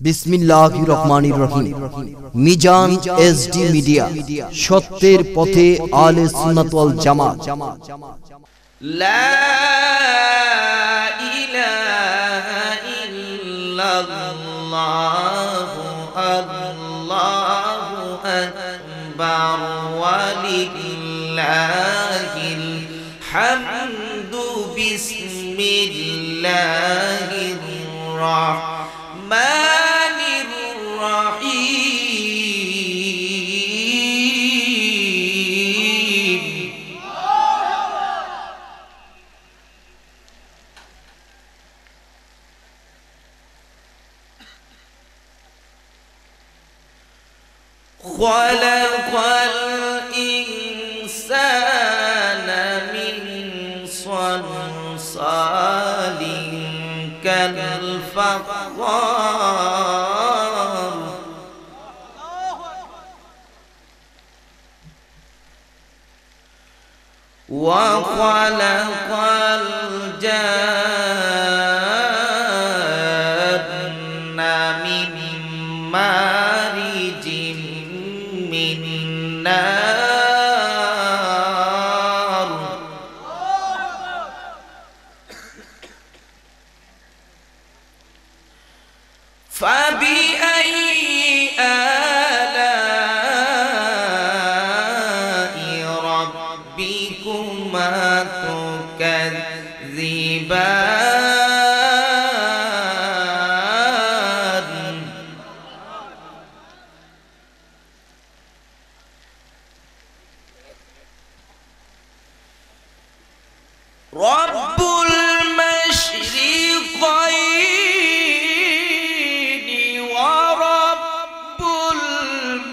বিসমিল্লাহির রহমানির রহিম। Mizan SD media, সত্যের পথে আহলে সুন্নাত ওয়াল জামাত। লা ইলাহা ইল্লাল্লাহু আল্লাহু আকবার ওয়া লিল্লাহিল হামদু বিসমিল্লাহির রাহমানির রাহিম। খলাকাল ইনসানা মিন সালসালিন কাল ফাখর ওয়া খলাকাল জান্না মিন মারিজিন মিন নার فبأي آلاء ربكما تكذبان رب المشرقين ورب المغربين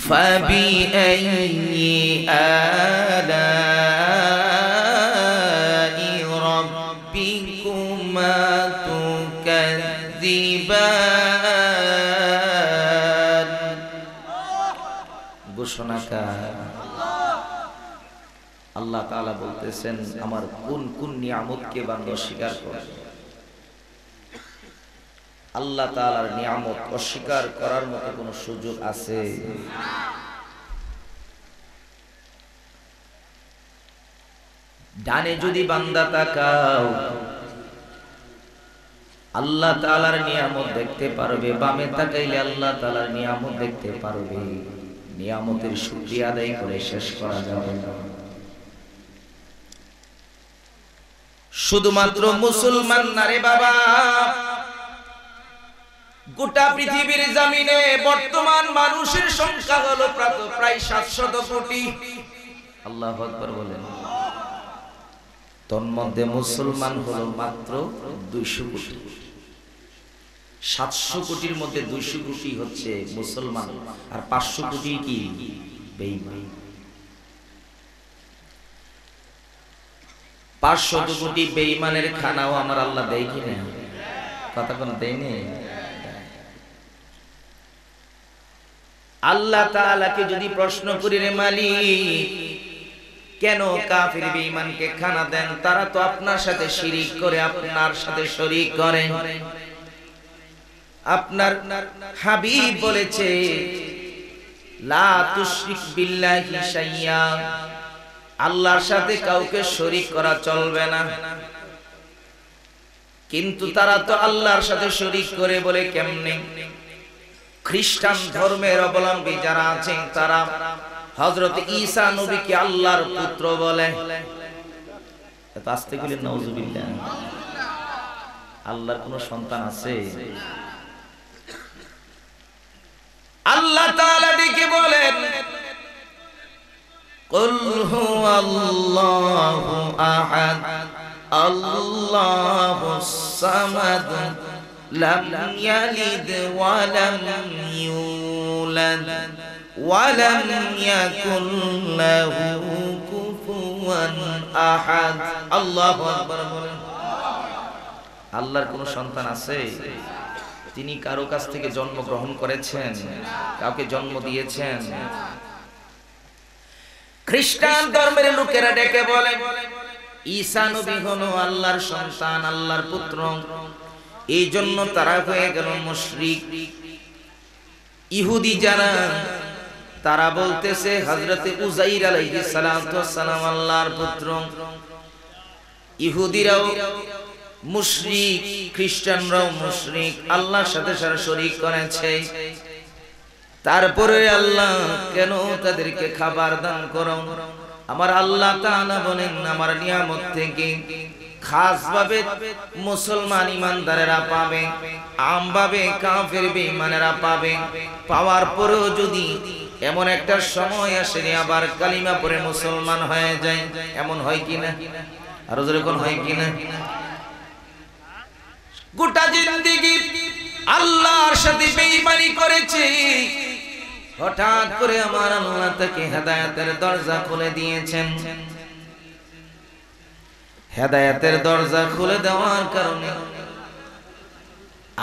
فبأي آلاء ربكما تكذبان ঘোষণাকার আল্লাহ তাআলা বলতেছেন, আমার কোন কোন নিয়ামতকে বান্দা অস্বীকার করে। আল্লাহ তাআলার নিয়ামত অস্বীকার করার মতো কোনো সুযোগ আছে? ডানে যদি বান্দা তাকাও আল্লাহ তাআলার নিয়ামত দেখতে পারবে, বামে তাকাইলে আল্লাহ তাআলার নিয়ামত দেখতে পারবে। নিয়ামতের শুকরিয়া আদায় করে শেষ করা যাবে না। শুধুমাত্র মুসলমান না রে বাবা, গোটা পৃথিবীর জমিনে বর্তমান মানুষের সংখ্যা হলো প্রায় 700 কোটি। আল্লাহু আকবার বলেন। তন্মধ্যে মুসলমান হলো মাত্র 200 কোটি। 700 কোটির মধ্যে 200 কোটি হচ্ছে মুসলমান, আর 500 কোটি কি বেঈমান। 500 কোটি বেঈমানের খানাও আমার আল্লাহ দেয় কিনা? কথা কোন দেয়নি? আল্লাহ তাআলাকে যদি প্রশ্ন করি, রে মালিক কেন কাফির বেঈমানকে খানা দেন? তারা তো আপনার সাথে শিরিক করে, আপনার সাথে শরীক করে। আপনার হাবিব বলেছে, লা তুশরিক বিল্লাহি শাইয়া, আল্লাহর সাথে কাউকে শরীক করা চলবে না। কিন্তু তারা তো আল্লাহর সাথে শরীক করে বলে কেমনে? খ্রিস্টান ধর্মের অবলম্বী যারা আছেন তারা হযরত ঈসা নবীকে আল্লাহর পুত্র বলে। এত আস্তে বলে নাউজুবিল্লাহ। আল্লাহর কোন সন্তান আছে? আল্লাহ তাআলা ডেকে বলেন, কুল হুয়াল্লাহু আহাদ আল্লাহুস সামাদ লাম ইয়ালিদ ওয়া লাম ইউলাদ ওয়া লাম ইয়াকুল লাহু কুফুয়ান আহাদ। আল্লাহু আকবার বলেন। আল্লাহর কোন সন্তান আছে? তিনি কারো কাছ থেকে জন্মগ্রহণ করেছেন? কাউকে জন্ম দিয়েছেন? খ্রিস্টান ধর্মের লোকেরা ডেকে বলে ঈসা নবী হলো আল্লাহর সন্তান, আল্লাহর পুত্র। এই জন্য তারা হয়ে গেল মুশরিক। ইহুদি যারা, তারা বলতেছে হযরতে উযাইর আলাইহিস সালাতু ওয়াস সালাম আল্লাহর পুত্র। ইহুদিরাও মুশরিক, খ্রিস্টানরাও মুশরিক, আল্লাহর সাথে শরীক করেছে। তারপরে আল্লাহ কেন তাদেরকে খাবার দান করো? আমার আল্লাহ তাআলা বলেন আমার নিয়ামত থেকে খাস ভাবে মুসলমান ইমানদারেরা পাবে, আমভাবে কাফের বেঈমানেরা পাবে। পাওয়ার পরেও যদি এমন একটা সময় আসে আবার কালিমা পড়ে মুসলমান হয়ে যায়, এমন হয় কিনা? আরো জোরে কোন হয় কিনা? গোটা জিন্দেগি আল্লাহর সাথে বেঈমানি করেছে, হঠাৎ করে আমার আল্লাহ তাকে হেদায়েতের দরজা খুলে দিয়েছেন। হেদায়েতের দরজা খুলে দেওয়ার কারণে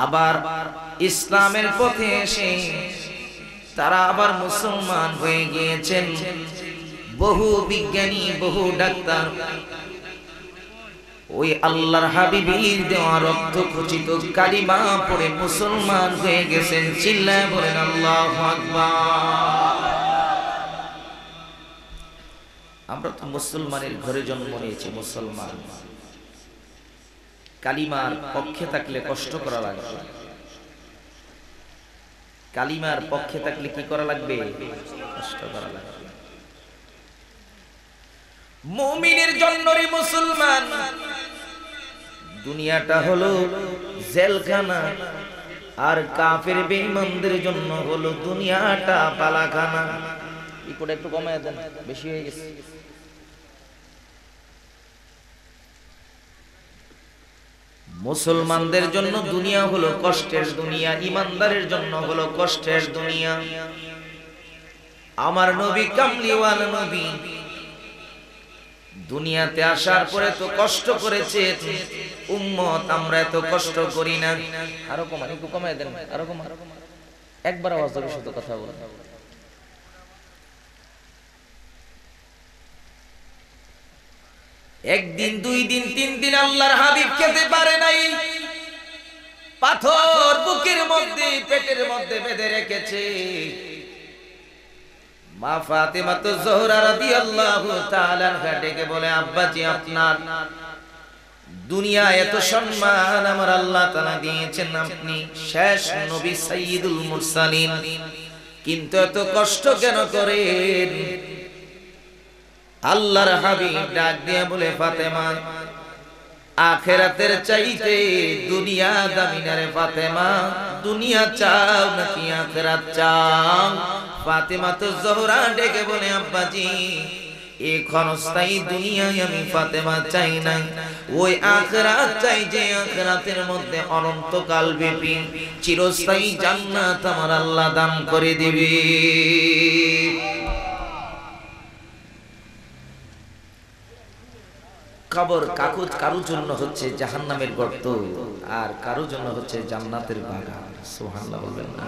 আবার ইসলামের পথে এসে তারা আবার মুসলমান হয়ে গিয়েছেন। বহু বিজ্ঞানী, বহু ডাক্তার ওই আল্লাহর হাবিবের দেওয়া রক্ত খচিত কালিমা পড়ে মুসলমান হয়ে গেছেন। চিল্লায় বলেন আল্লাহু আকবার। আমরা তো মুসলমানের ঘরে জন্ম নিয়েছি, মুসলমান। কালিমার পক্ষে থাকলে কষ্ট করা লাগবে। কালিমার পক্ষে থাকলে কি করা লাগবে? কষ্ট করা লাগবে। মুমিনের জন্যই মুসলমান। দুনিয়াটা হলো জেলখানা, আর কাফের বেঈমানদের জন্য হলো দুনিয়াটা পালাখানা। ইকোটা একটু কমায় দেন, বেশি হয়ে গেছে। মুসলমানদের জন্য দুনিয়া হলো কষ্টের দুনিয়া, ইমানদারের জন্য হলো কষ্টের দুনিয়া। আমার নবী কামলিওয়ালা নবী দুনিয়াতে আসার পরে তো কষ্ট করেছে উম্মত, আমরা এত কষ্ট করি না। আরো কমান, একটু কমায় দেন, আরো কমান, একবার আওয়াজ করে শুধু কথা বলেন। একদিন, দুই দিন, তিন দিন আল্লাহর হাবিব খেতে পারে নাই। পাথর বুকের মধ্যে, পেটের মধ্যে বেঁধে রেখেছে। মা ফাতেমা তো জোহরা রাদিয়াল্লাহু তাআলা আনহা ডেকে বলে, আব্বাজি আপনার দুনিয়া এত সম্মান আমার আল্লাহ তাআলা দিয়েছেন, আপনি শেষ নবী সাইয়্যিদুল মুরসালিন, কিন্তু এত কষ্ট কেন করেন? আল্লাহর হাবিব ডাক দিয়ে বলে, ফাতেমা আখিরাতের চাইতে দুনিয়া দামি না রে ফাতেমা। দুনিয়া চাও নাকি আখিরাত চাও? ফাতেমা তো জোহরা ডেকে বলে, আব্বাজি এই ক্ষণস্থায়ী দুনিয়ায় আমি ফাতেমা চাই না, ওই আখিরাত চাই যে আখিরাতের মধ্যে অনন্তকাল ব্যাপী চিরস্থায়ী জান্নাত আমার আল্লাহ দান করে দিবে। খবর কাগজ কারোর জন্য হচ্ছে জাহান্নামের গর্ত, আর কারোর জন্য হচ্ছে জান্নাতের বাগান। সুবহানাল্লাহ বলবেন না?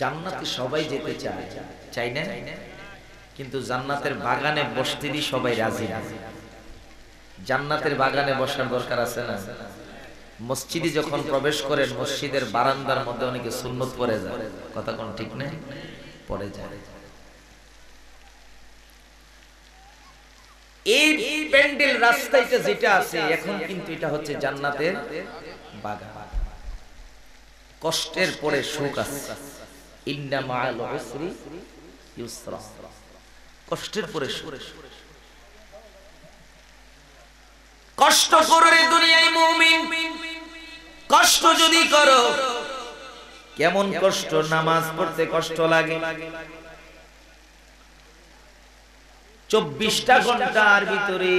জান্নাতে সবাই যেতে চায়, চাই না? কিন্তু জান্নাতের বাগানে বসতে দি সবাই রাজি না। জান্নাতের বাগানে বসার দরকার আছে না? মসজিদে যখন প্রবেশ করেন, মসজিদের বারান্দার মধ্যে অনেকে সুন্নত পড়ে যায়, কথা কোন ঠিক না? পড়ে যায়। এই প্যান্ডেল রাস্তাটা যেটা আছে এখন, কিন্তু এটা হচ্ছে জান্নাতের বাগান। কষ্টের পরে সুখ আছে। ইন্না মাআল উসরি ইউসরা, কষ্টের পরে সুখ। কষ্ট করে দুনিয়ায় মুমিন, কষ্ট যদি করো, কেমন কষ্ট? নামাজ পড়তে কষ্ট লাগে। 24টা ঘন্টার ভিতরে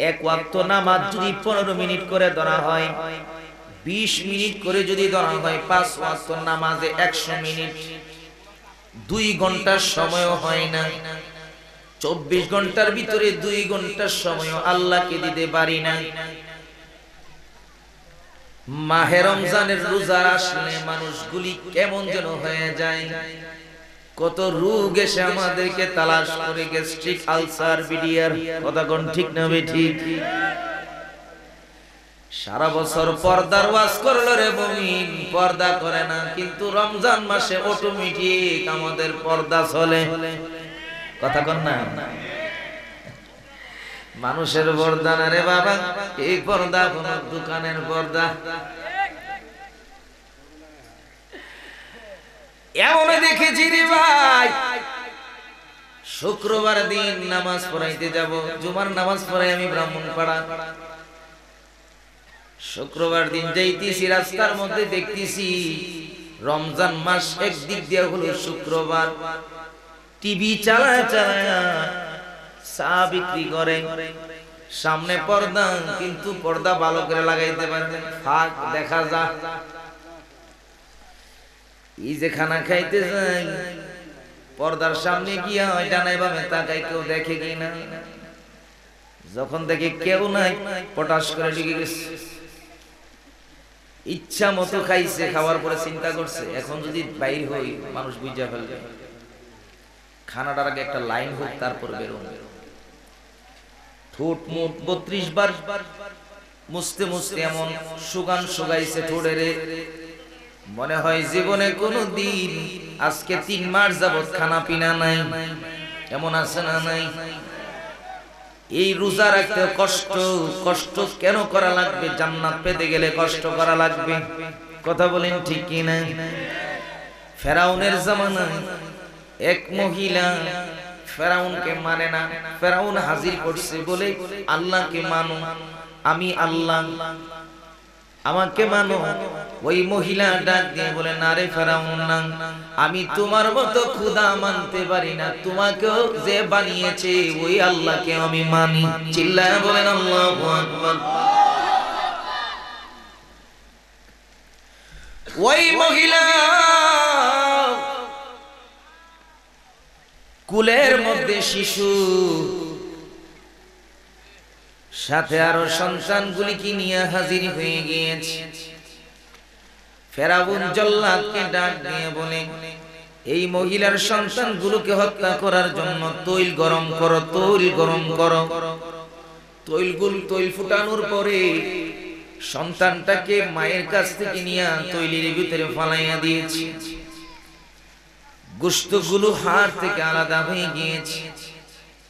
এক ওয়াক্ত নামাজ যদি 15 মিনিট করে ধরা হয়, 20 মিনিট করে যদি ধরা হয়, 5 ওয়াক্ত নামাজে 100 মিনিট, 2 ঘন্টার সময়ও হয় না। 24 ঘন্টার ভিতরে 2 ঘন্টার সময় আল্লাহকে দিতে পারি না। মাহে রমজানের রোজা আসলে মানুষগুলি কেমন যেন হয়ে যায়, কত রোগ এসে আমাদেরকে তালাশ করে, গ্যাস্ট্রিক, আলসার, বিডিআর, কথা কোন ঠিক না ঠিক? সারা বছর পর্দার ওয়াজ করলো রে মুমিন, পর্দা করে না, কিন্তু রমজান মাসে অটোমেটিক আমাদের পর্দা চলে, কথা কোন না? মানুষের পর্দা না রে বাবা, এই পর্দা কোন দোকানের পর্দা। এমন দেখেছি রে ভাই, শুক্রবার দিন নামাজ পড়াইতে যাব, জুমার নামাজ পড়াই আমি ব্রাহ্মণপাড়া। শুক্রবার দিন যাইতেছি, রাস্তার মধ্যে দেখতেছি রমজান মাস একদিক দিয়ে হলো শুক্রবার, টিভি চালায় চালায় চা বিক্রি করে, সামনে পর্দা, কিন্তু পর্দা ভালো করে লাগাইতে পারে, ফাঁক দেখা যায়। এই যে খানা খাইতে যাই, পর্দার সামনে গিয়া হয় ডানাই বামে তাকাই, কেউ দেখে কিনা। যখন দেখে কেউ নাই, পটাশ করে ঢুকে গেছে, ইচ্ছা মতো খাইছে, খাওয়ার পরে চিন্তা করছে এখন যদি বাইর হই মানুষ বুঝা ফেলবে, খানাটার আগে একটা লাইন হোক তারপর বেরোন। ঠোঁট মুখ 32 বার মুছতে মুছতে এমন সুগান সুগাইছে ঠোঁটে রে, মনে হয় জীবনে কোনো দিন, আজকে 3 মাস যাবত খানা পিনা নাই, এমন আছে না নাই? এই রোজা রাখতে কষ্ট, কষ্ট কেন করা লাগবে? জান্নাত পেতে গেলে কষ্ট করা লাগবে, কথা বলেন ঠিক কি না? ফেরাউনের জামানায় এক মহিলা ফেরাউনকে মানে না, ফেরাউন হাজির করছে বলে আল্লাহকে মানো, আমি আল্লাহ, আমাকে মানো। ওই মহিলা ডাক দিয়ে বলে, না রে ফেরাউন, না, আমি তোমার মতো খোদা মানতে পারি না, তোমাকেও যে বানিয়েছে ওই আল্লাহকে আমি মানি। চিল্লায় বলেন আল্লাহু আকবার। ওই মহিলা কুলের মধ্যে শিশু, সাথে আরো সন্তানগুলিকে নিয়ে হাজির হয়ে গিয়েছে। ফেরাউন জল্লাদকে ডাক দিয়ে বলে, এই মহিলার সন্তানগুলোকে হত্যা করার জন্য তৈল গরম করো, তৈল গরম করো। তৈল ফুটানোর পরে সন্তানটাকে মায়ের কাছ থেকে নিয়ে তৈলের ভিতরে ফালাইয়া দিয়েছি, গোশতগুলো হাড় থেকে আলাদা হয়ে গিয়েছে,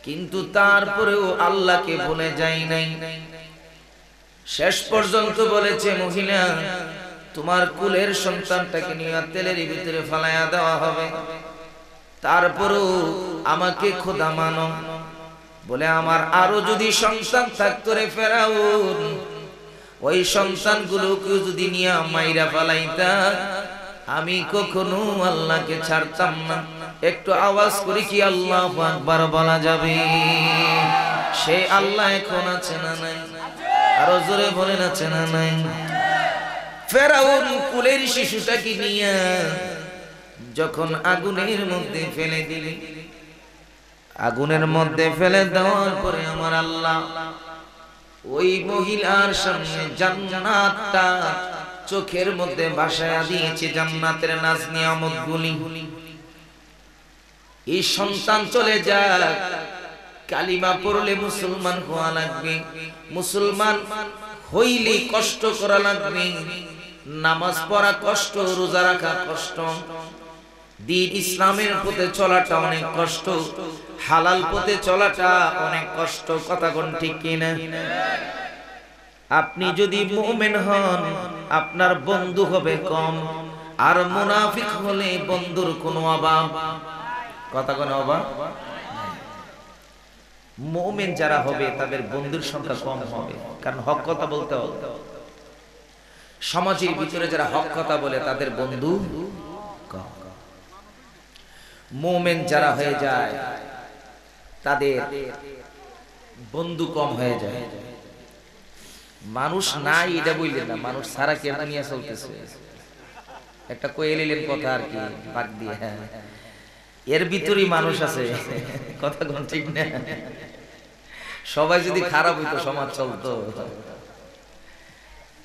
কিন্তু তারপরেও আল্লাহকে ভুলে যায় নাই। শেষ পর্যন্ত বলেছে, মহিলা, তোমার কুলের সন্তানটাকে নিয়ে তেলের ভিতরে ফালাইয়া দেওয়া হবে, তারপরেও আমাকে খোদা মানো। বলে, আমার আরো যদি সন্তান থাকতো রে ফেরাউন, ওই সন্তানগুলোকে যদি নিয়ে মাইরা ফালাইতা, আমি কখনো আল্লাহকে ছাড়তাম না। একটু আওয়াজ করে কি আল্লাহু আকবার বলা যাবে? সে আল্লাহ এখন আছে না নাই? আরো জোরে বলেন আছে না নাই? ফেরাউন কুলের শিশুটাকে নিয়ে যখন আগুনের মধ্যে ফেলে দিলেন, আগুনের মধ্যে ফেলে দেওয়ার পরে আমার আল্লাহ ওই মহিলার সামনে জান্নাতটা চোখের মধ্যে ভাসায়া দিয়েছে, জান্নাতের নাজ নিয়ামত গুলি। এই সন্তান চলে যাক, কালিমা পড়লে মুসলমান হওয়া লাগবে, মুসলমান হইলে কষ্ট করা লাগবে, নামাজ পড়া কষ্ট, রোজা রাখা কষ্ট, দ্বীন ইসলামের পথে চলাটা অনেক কষ্ট, হালাল পথে চলাটা অনেক কষ্ট, কথা কোন ঠিক কিনা? আপনি যদি মুমিন হন, আপনার বন্ধু হবে কম, আর মুনাফিক হলে বন্ধুর কোনো অভাব, কথা কোন অভাব। মুমিন যারা হবে তাদের বন্ধুর সংখ্যা কম হবে, কারণ হক কথা বলতে হবে। সমাজের ভিতরে যারা হক কথা বলে তাদের বন্ধু কম। মুমিন যারা হয়ে যায় তাদের বন্ধু কম হয়ে যায়। মানুষ নাই এটা বললেন না, মানুষ সারা কেমন নিয়ে চলতেছে, একটা কয়ে নিলেন কথা আর কি বাদ দিয়ে, এর ভিতরেই মানুষ আছে, কথা কোন ঠিক না? সবাই যদি খারাপ হইতো সমাজ চলতো।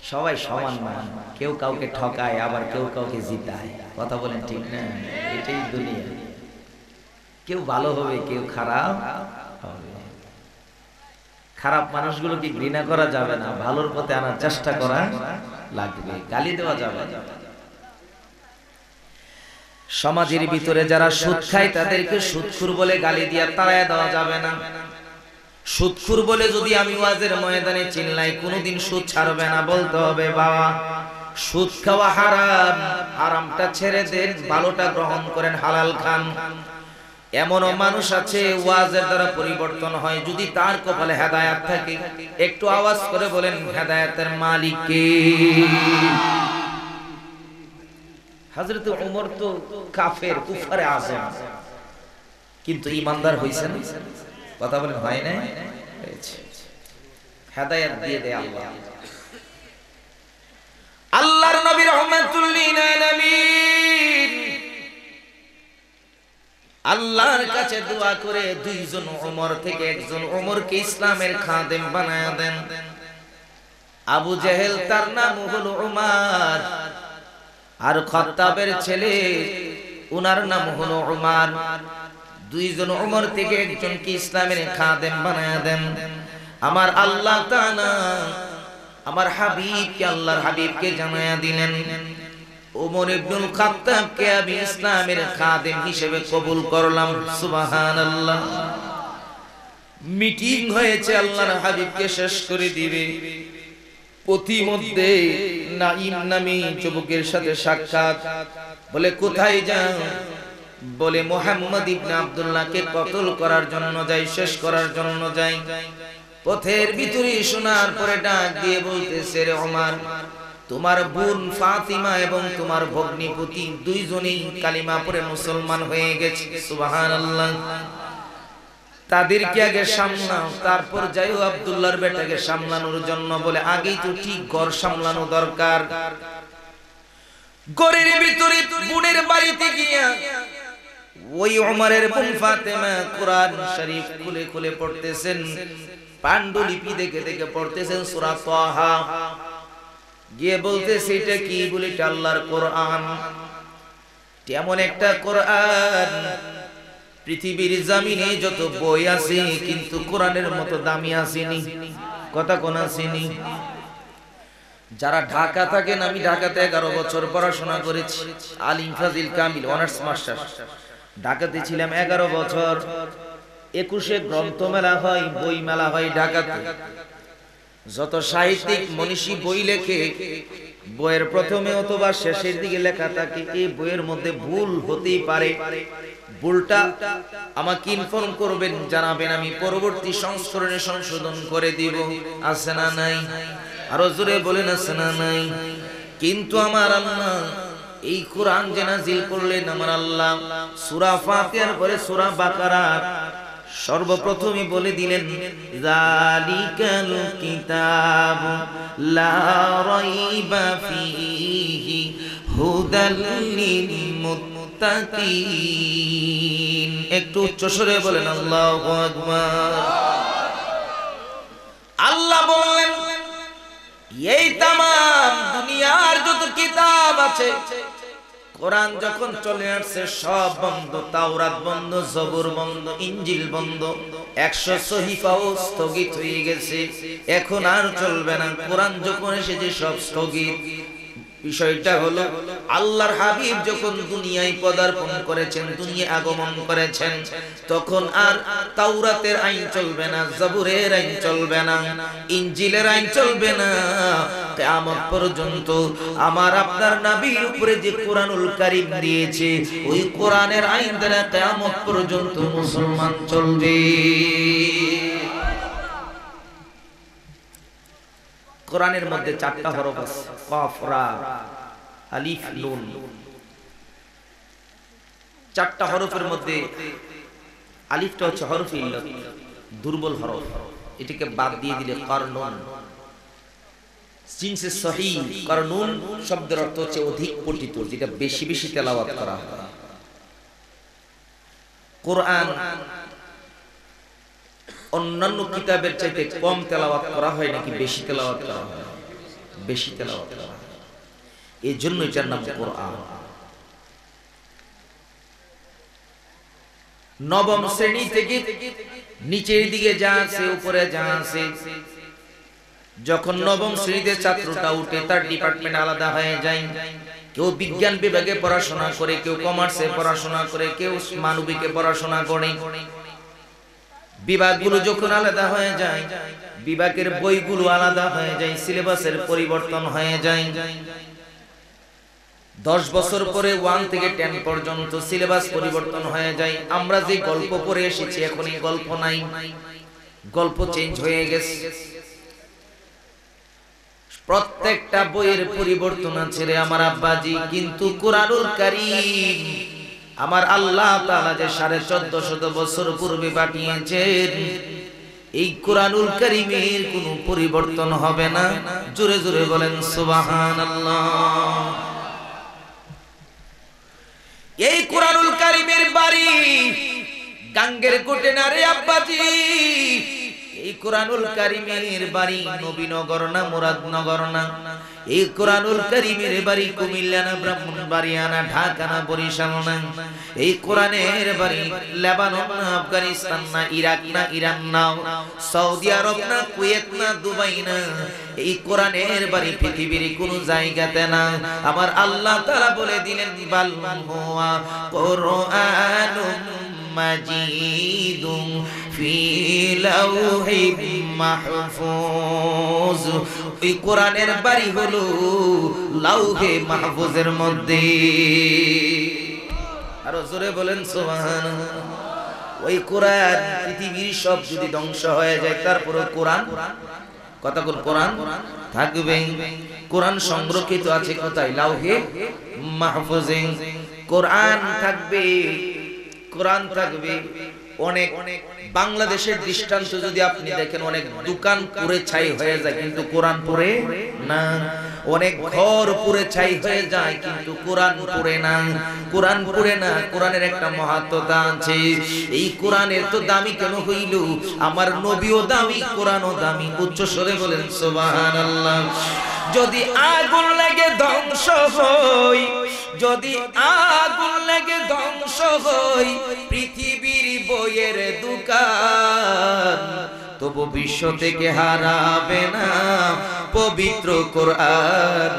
সবাই সমান না, কেউ কাউকে ঠকায় আবার কেউ কাউকে জিতায়। কথা বলেন ঠিক না? এটাই দুনিয়া। কেউ ভালো হবে, কেউ খারাপ হবে। খারাপ মানুষগুলোকে ঘৃণা করা যাবে না, ভালোর পথে আনার চেষ্টা করা লাগবে, গালি দেওয়া যাবে না। সমাজের ভিতরে যারা সুদ খায় তাদেরকে সুদখোর বলে গালি দিয়ে তাড়ায় দেওয়া যাবে না। সুদখোর বলে যদি আমি ওয়াজের ময়দানে চিল্লাই, কোনোদিন সুদ ছাড়বে না, বলতে হবে বাবা সুদ খাওয়া হারাম, হারামটা ছেড়ে দেন, ভালোটা গ্রহণ করেন, হালাল খান। এমনও মানুষ আছে ওয়াজের দ্বারা পরিবর্তন হয়, যদি তার কপালে হেদায়েত থাকে। একটু আওয়াজ করে বলেন হেদায়েতের মালিক কে? হযরত ওমর তো কাফের, কুফারে আযম, কিন্তু ঈমানদার হইছেন। কথা বলেন হয় না? হয়েছে। হেদায়েত দিয়ে দেয় আল্লাহ। আল্লাহর নবী রাহমাতুল লিল আলামিন আল্লাহর কাছে দোয়া করে দুইজন ওমর থেকে একজন ওমরকে ইসলামের খাদেম বানায়া দেন। আবু জেহেল তার নাম হলো উমার, আর খাত্তাবের ছেলে উনার নাম হলো উমার। দুইজন ওমর থেকে একজনকে ইসলামের খাদেম বানায়া দেন। আমার আল্লাহ তাআলা আমার হাবিবকে, আল্লাহর হাবিবকে জানায়া দিলেন ওমর ইবনুল খাত্তাবকে আমি ইসলামের খাদেম হিসেবে কবুল করলাম। সুবহানাল্লাহ। মিটিং হয়েছে, আল্লাহর হাবিবকে শেষ করে দিবে। পথিমধ্যে নাঈম নামী যুবকের সাথে সাক্ষাৎ। বলে কোথায় যাও? বলে মুহাম্মদ ইবনে আব্দুল্লাহকে কতল করার জন্য যাই, শেষ করার জন্য যাই। পথের ভিতরে শোনার পরে ডাক দিয়ে বলতেছে, রে ওমর, তোমার বোন ফাতিমা এবং তোমার ভগ্নিপতি দুইজনেই কালিমা পড়ে মুসলমান হয়ে গেছে। সুবহানাল্লাহ। তাদেরকে আগে সামলাও, তারপর যাইও আব্দুল্লাহর বেটাকে সামলানোর জন্য। বলে আগেই তো ঠিক ঘর সামলানো দরকার। ঘরের ভিতরে বোনের বাড়িতে গিয়া ওই ওমরের বোন ফাতেমা কোরআন শরীফ খুলে খুলে পড়তেছেন, পান্ডুলিপি দেখে দেখে পড়তেছেন সূরা তাহা। গিয়ে বলতেছে এটা কি? বলে এটা আল্লাহর কোরআন। এমন একটা কোরআন, পৃথিবীর জমিনে যত বই আছে কিন্তু কোরআনের মতো দামি আসেনি। কথা কোন আসেনি? যারা ঢাকা থাকেন, আমি ঢাকাতে 11 বছর পড়াশোনা করেছি, আলিম ফাজিল কামিল অনার্স মাস্টার। ঢাকাতে ছিলাম 11 বছর। 21 গ্রন্থ মেলা হয়, বই মেলা হয় ঢাকাতে। যত সাহিত্যিক মনীষী বই লেখে, বইয়ের প্রথমে অথবা শেষের দিকে লেখা থাকে এই বইয়ের মধ্যে ভুল হতেই পারে। ভুলটা আমাকে ইনফর্ম করবেন, জানাবেন, আমি পরবর্তী সংস্করণে সংশোধন করে দিব। আছে না নাই? আরো জোরে বলেন আছে না নাই? কিন্তু আমার আল্লাহ এই কোরআন যে নাজিল করলেন, আমার আল্লাহ সূরা ফাতিহার পরে সূরা বাকারা সর্বপ্রথমই বলে দিলেন, যালিকাল কিতাবু লা রাইবা ফীহি হুদাল লিল মুত্তাকিন। একটু উচ্চ স্বরে বলেন আল্লাহু আকবার। আল্লাহ বললেন এই তাম দুনিয়ার যত কিতাব আছে, কোরআন যখন চলে আসছে সব বন্ধ। তাওরাত বন্ধ, জবুর বন্ধ, ইনজিল বন্ধ, 100 সহিফাও স্থগিত হয়ে গেছে, এখন আর চলবে না। কোরআন যখন এসেছে সব স্থগিত। বিষয়টা হলো আল্লাহর হাবিব যখন দুনিয়ায় পদার্পণ করেছেন, দুনিয়া আগমন করেছেন, তখন আর তাওরাতের আইন চলবে না, জবুরের আইন চলবে না, ইনজিলের আইন চলবে না। কিয়ামত পর্যন্ত আমার আপনার নবীর উপরে যে কোরআনুল কারীম দিয়েছে, ওই কোরআনের আইন দ্বারা কিয়ামত পর্যন্ত মুসলমান চলবে। কোরআনের মধ্যে 4টা হরফ আছে, কফ, রা, আলিফ, নুন। 4টা হরফের মধ্যে আলিফটা হচ্ছে হরফে ইল্লাত, দুর্বল হরফ। এটাকে বাদ দিয়ে দিলে কারনুন। জিনসে সহিহ, কারনুন শব্দের অর্থ হচ্ছে অধিক পঠিত, যেটা বেশি বেশি তেলাওয়াত করা হয়। কোরআন অন্যান্য কিতাবের চাইতে কম তেলাওয়াত করা হয় নাকি বেশি তেলাওয়াত করা হয়? বেশি তেলাওয়াত করা হয়। এই জন্য এটার নাম কোরআন। নবম শ্রেণী থেকে নিচের দিকে যা আছে উপরে যা আছে, যখন নবম শ্রেণীতে ছাত্রটা উঠে তার ডিপার্টমেন্ট আলাদা হয়ে যায়। কেউ বিজ্ঞান বিভাগে পড়াশোনা করে, কেউ কমার্সে পড়াশোনা করে, কেউ মানবিকে পড়াশোনা করে। বিভাগগুলো যখন আলাদা হয়ে যায়, বিভাগের বইগুলো আলাদা হয়ে যায়, সিলেবাসের পরিবর্তন হয়ে যায়। 10 বছর পরে 1 থেকে 10 পর্যন্ত সিলেবাস পরিবর্তন হয়ে যায়। আমরা যে গল্প পড়ে এসেছি এখন এই গল্প নাই, গল্প চেঞ্জ হয়ে গেছে। প্রত্যেকটা বইয়ের পরিবর্তন আছে রে আমার আব্বাজি, কিন্তু কুরআনুল কারীম আমার আল্লাহ তাআলা যে 1450 বছর পূর্বে পাঠিয়েছেন, এই কুরআনুল কারীমের কোনো পরিবর্তন হবে না। জোরে জোরে বলেন সুবহানাল্লাহ। এই কুরআনুল কারীমের বাড়ি গাঙ্গের কোটে না রে আব্বাজি, এই কুরআনুল কারীমের বাড়ি নবীনগর না মুরাদনগর না, এই কুরআনুল কারীমের বাড়ি কুমিল্লা না ব্রাহ্মণবাড়িয়া না ঢাকা না বরিশাল না, এই কোরআনের বাড়ি লেবানন না আফগানিস্তান না ইরাক না ইরান না সৌদি আরব না কুয়েত না দুবাই না, এই কোরআনের বাড়ি পৃথিবীর কোন জায়গাতে না। আমার আল্লাহ তাআলা বলে দিলেন বাল হুয়া কুরআনুম মাজিদুম ফি লাউহিম মাহফুজ। এই কোরআনের বাড়ি হলো লাউহে মাহফুজের মধ্যে। আরো জোরে বলেন সুবহানাল্লাহ। ওই কোরআন পৃথিবীর সব যদি ধ্বংস হয়ে যায়, তারপরে কোরআন কতগুলো কোরআন থাকবে। কোরআন সংরক্ষিত আছে কোথায়? লাউহে মাহফুজে কোরআন থাকবে। কোরআন থাকবে। অনেক বাংলাদেশের দৃষ্টান্ত যদি আপনি দেখেন, অনেক দোকান পুড়ে ছাই হয়ে যায় কিন্তু কোরআন পুড়ে না, অনেক ঘর পুড়ে ছাই হয়ে যায় কিন্তু কোরআন পুড়ে না। কোরআন পুড়ে না, কোরআনের একটা মাহাত্ম্যতা আছে। এই কোরআনের তো দামি কেন হইল? আমার নবীও দামি, কোরআনও দামি। উচ্চ স্বরে বলেন সুবহানাল্লাহ। যদি আগুন লেগে ধ্বংস হই, যদি আগুন লেগে ধ্বংস হই পৃথিবীর বইয়ের দোকান, তবু বিশ্ব থেকে হারাবে না পবিত্র কোরআন,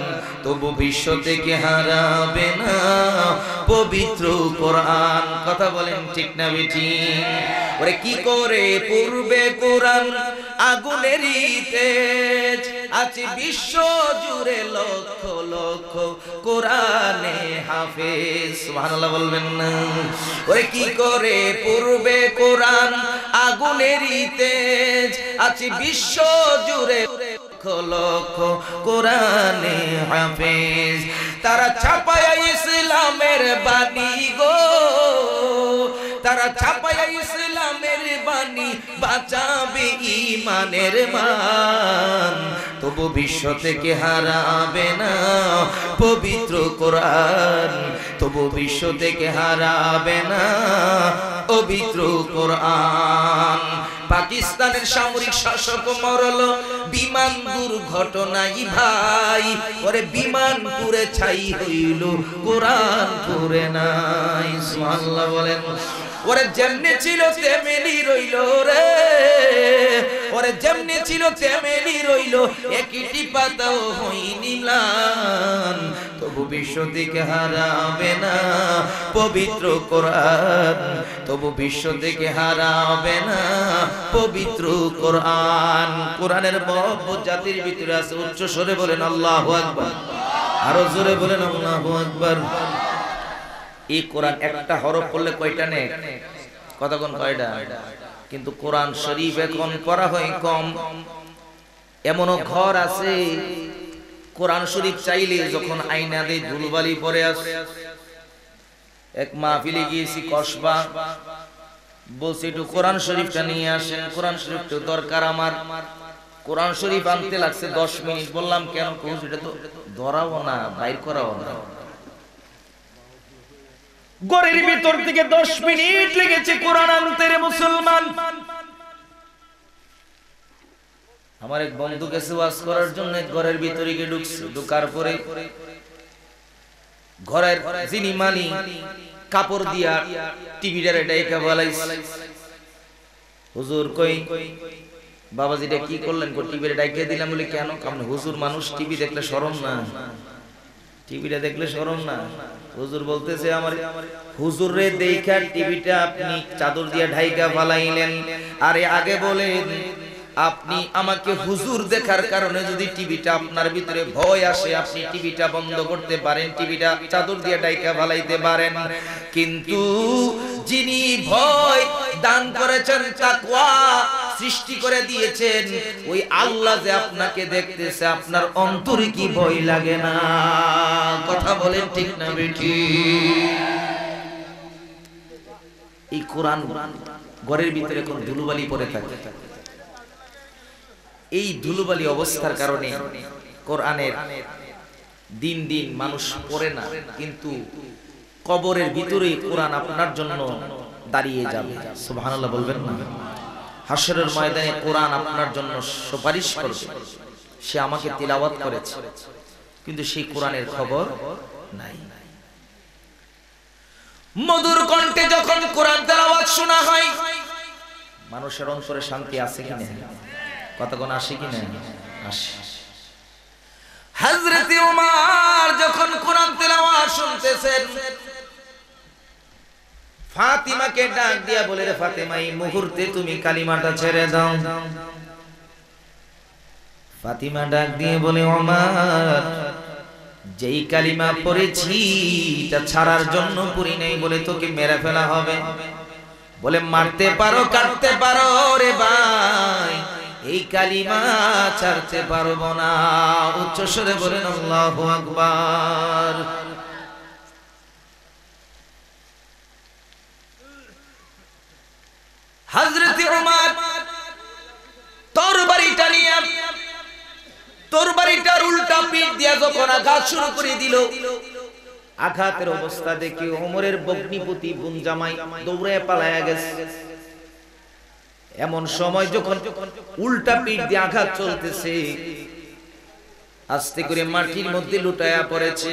তবু বিশ্ব থেকে হারাবে না পবিত্র কোরআন। কথা বলেন ঠিক না বেটি? ওরে কি করে পূর্বে কোরআন আগুনেরই তেজ, আছে বিশ্ব জুড়ে লক্ষ লক্ষ কোরআনে হাফেজ। সুবহানাল্লাহ বলবেন না? ওরে কি করে পূর্বে কোরআন আগুনেরই তেজ, আছে বিশ্ব জুড়ে লক্ষ লক্ষ কোরআনে হাফেজ। তারা ছাপায়া ইসলামের বাণী গো, তারা ছাপায়া ইসলামের বাণী, বাঁচাবে ঈমানের মান, তবু বিশ্ব থেকে হারাবে না পবিত্র কোরআন, তবু বিশ্ব থেকে হারাবে না পবিত্র কোরআন। পাকিস্তানের সামরিক শাসক মরল বিমান দুর্ঘটনায় ভাই, ওরে বিমান পুড়ে ছাই হইল, কোরআন পুড়ে নাই। সুবহানাল্লাহ বলেন। ওরে যেমনি ছিল তেমনি রইল রে, ওরে যেমনি ছিল তেমনি রইল, একটি পাতাও হয়নি ম্লান, তবু বিশ্ব থেকে হারাবে না পবিত্র কোরআন, তবু বিশ্ব থেকে হারাবে না পবিত্র কোরআন। কোরআনের মহব্বত জাতির ভিতরে আছে। উচ্চ স্বরে বলেন আল্লাহু আকবার। আরো জোরে বলেন আল্লাহু আকবার। এই কোরআন একটা হরফ পড়লে কয়টা নেক? কতক্ষণ? কয়টা? কিন্তু কোরআন শরীফ এখন পড়া হয় কম। এমনও ঘর আছে কোরআন শরীফ চাইলে যখন আয়না দিয়ে ধুলবালি পরে আসে। এক মাহফিলে গিয়েছি কসবা, বলছি একটু কোরআন শরীফটা নিয়ে আসেন, কোরআন শরীফটা দরকার আমার। কোরআন শরীফ আনতে লাগছে 10 মিনিট। বললাম কেন? এটা তো ধরাবো না, বাইর করাবো না। ঘরের ভিতর থেকে 10 মিনিট লেগেছে কোরআন আনতে রে মুসলমান। আমার এক বন্ধু গেছে ওয়াজ করার জন্য, ঘরের ভিতরে গিয়ে ঢুকছে, ঢোকার পরে ঘরের যিনি মালিক কাপড় দিয়া টিভিটারে ডাইকা বলাইছে, হুজুর কই বাবাজিটা কি করলেন? টিভিটা ডাইকা দিলাম। বলে কেন? কারণ হুজুর মানুষ টিভি দেখলে শরম না? টিভিটা দেখলে শরম না? হুজুর বলতেছে আমার হুজুর রে দেখা টিভিটা আপনি চাদর দিয়ে ঢাইকা ফালাইলেন। আরে আগে বলেন আপনি আমাকে হুজুর দেখার কারণে যদি টিভিটা আপনার ভিতরে ভয় আসে, আপনি টিভিটা বন্ধ করতে পারেন, টিভিটা চাদর দিয়ে ঢাইকা ফালাইতে পারেন। কিন্তু যিনি ভয় দান করেছেন, তাকওয়া সৃষ্টি করে দিয়েছেন, ওই আল্লাহ যে আপনাকে দেখতেছে, আপনার অন্তরে কি ভয় লাগে না? কথা বলেন ঠিক না বেঠি? এই কোরআন ঘরের ভিতরে কোন ধুলোবালি পড়ে থাকে, এই ধুলোবালি অবস্থার কারণে কোরআনের দিন দিন মানুষ পড়ে না, কিন্তু কবরের ভিতরে কোরআন আপনার জন্য দাঁড়িয়ে যাবে। সুবহানাল্লাহ বলবেন না? হাশরের ময়দানে কোরআন আপনার জন্য সুপারিশ করবে, সে আমাকে তিলাওয়াত করেছে, কিন্তু সেই কোরআনের খবর নাই। মধুর কণ্ঠে যখন কোরআন তেলাওয়াত শোনা হয়, মানুষের অন্তরে শান্তি আছে কি না? কতক্ষণ আসে কি না? আসে। হযরত ওমর যখন কোরআন তেলাওয়াত শুনতেছেন, ফাতিমাকে ডাক দিয়া বলে, রে ফাতিমা, এই মুহূর্তে তুমি কালিমাটা ছেড়ে দাও। ফাতিমা ডাক দিয়ে বলে, ওমর, যেই কালিমা পড়েছি তা ছাড়ার জন্য পড়ি নাই, বলে তোকে মেরে ফেলা হবে। বলে মারতে পারো, কাটতে পারো রে ভাই, এই কালিমা ছাড়তে পারবো না। উচ্চ স্বরে বলেন আল্লাহু আকবার। হযরত ওমর তরবারিটা নিয়ে তরবারিটার উল্টা পিঠ দিয়া যখন আঘাত শুরু করে দিল, আঘাতের অবস্থা দেখে ওমরের ভগ্নিপতি বোন জামাই দৌড়ে পালায়া গেছে। এমন সময় যখন উল্টা পিঠ দিয়ে আঘাত চলতেছে, আস্তে করে মাটির মধ্যে লুটায়া পড়েছে।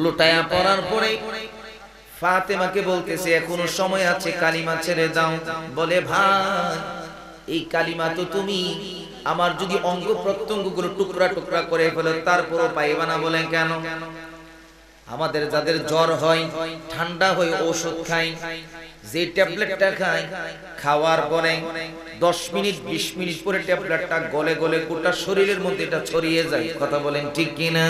লুটায়া পড়ার পরে ফাতেমাকে বলতেছে, এখনো সময় আছে, কালিমা ছেড়ে দাও। বলে, ভাই, এই কালিমা তো তুমি আমার যদি অঙ্গ প্রত্যঙ্গগুলো টুকরা টুকরা করে ফেলো তারপরও পাইবা না। বলে কেন? আমাদের যাদের জ্বর হয়, ঠান্ডা হয়, ওষুধ খাই, যে ট্যাবলেটটা খাই, খাওয়ার পরে 10 মিনিট 20 মিনিট পরে ট্যাবলেটটা গলে গলে গোটা শরীরের মধ্যে এটা ছড়িয়ে যায়। কথা বলেন ঠিক কিনা?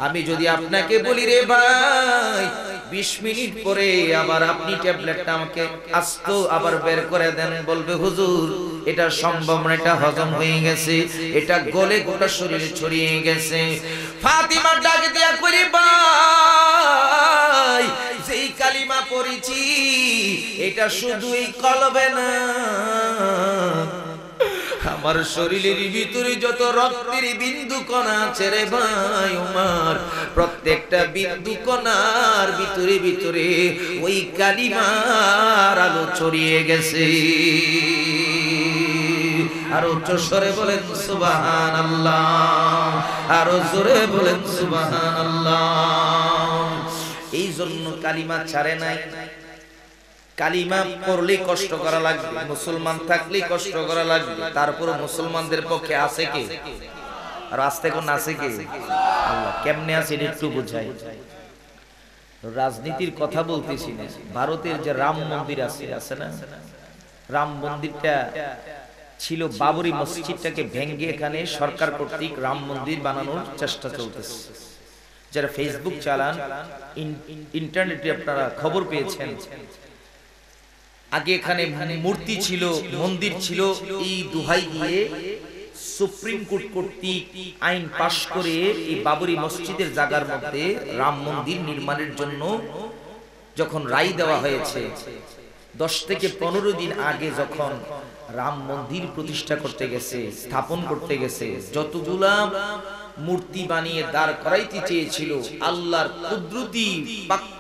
আমি যদি আপনাকে বলি, রে ভাই, 20 মিনিট পরে আবার আপনি ট্যাবলেটটা আমাকে আস্ত আবার বের করে দেন, বলবে, হুজুর, এটা সম্ভব না, এটা হজম হয়ে গেছে, এটা গলে গোটা শরীরে ছড়িয়ে গেছে। ফাতিমা ডাক দিয়া করি, ভাই, যেই কালিমা পড়েছি এটা শুধুই কলবে না, আমার শরীরের ভিতরে যত রক্তের বিন্দু কণা আছে রে ভাই ওমর, প্রত্যেকটা বিন্দু কণার ভিতরে ভিতরে ওই কালিমার আলো ছড়িয়ে গেছে। আর উচ্চ স্বরে বলেন সুবহানাল্লাহ, আরো জোরে বলেন সুবহানাল্লাহ। এই জন্য কালিমা ছাড়ে নাই। কালিমা পড়লে কষ্ট করা লাগবে, মুসলমান থাকলে কষ্ট করা লাগবে, তারপর মুসলমানদের পক্ষে আছে কে? আর আস্তে কোন আছে কে? আল্লাহ। কেমনে আছে একটু বুঝাই। রাজনীতির কথা বলতেছি না, ভারতের যে রাম মন্দির আছে না, রাম মন্দিরটা ছিল বাবরি মসজিদটাকে ভেঙে এখানে সরকার কর্তৃক রাম মন্দির বানানোর চেষ্টা চলতেছে। যারা ফেসবুক চালান, ইন্টারনেটে আপনারা খবর পেয়েছেন, আগে এখানে মূর্তি ছিল, মন্দির ছিল, এই দোহাই দিয়ে সুপ্রিম কোর্ট কর্তৃক আইন পাশ করে এই বাবরি মসজিদের জায়গার মধ্যে রাম মন্দির নির্মাণের জন্য যখন রায় দেওয়া হয়েছে, 10 থেকে 15 দিন আগে যখন রাম মন্দির প্রতিষ্ঠা করতে গেছে, স্থাপন করতে গেছে, যতগুলা মূর্তি বানিয়ে দাঁড় করাইতে চেয়েছিল, আল্লাহর কুদরতি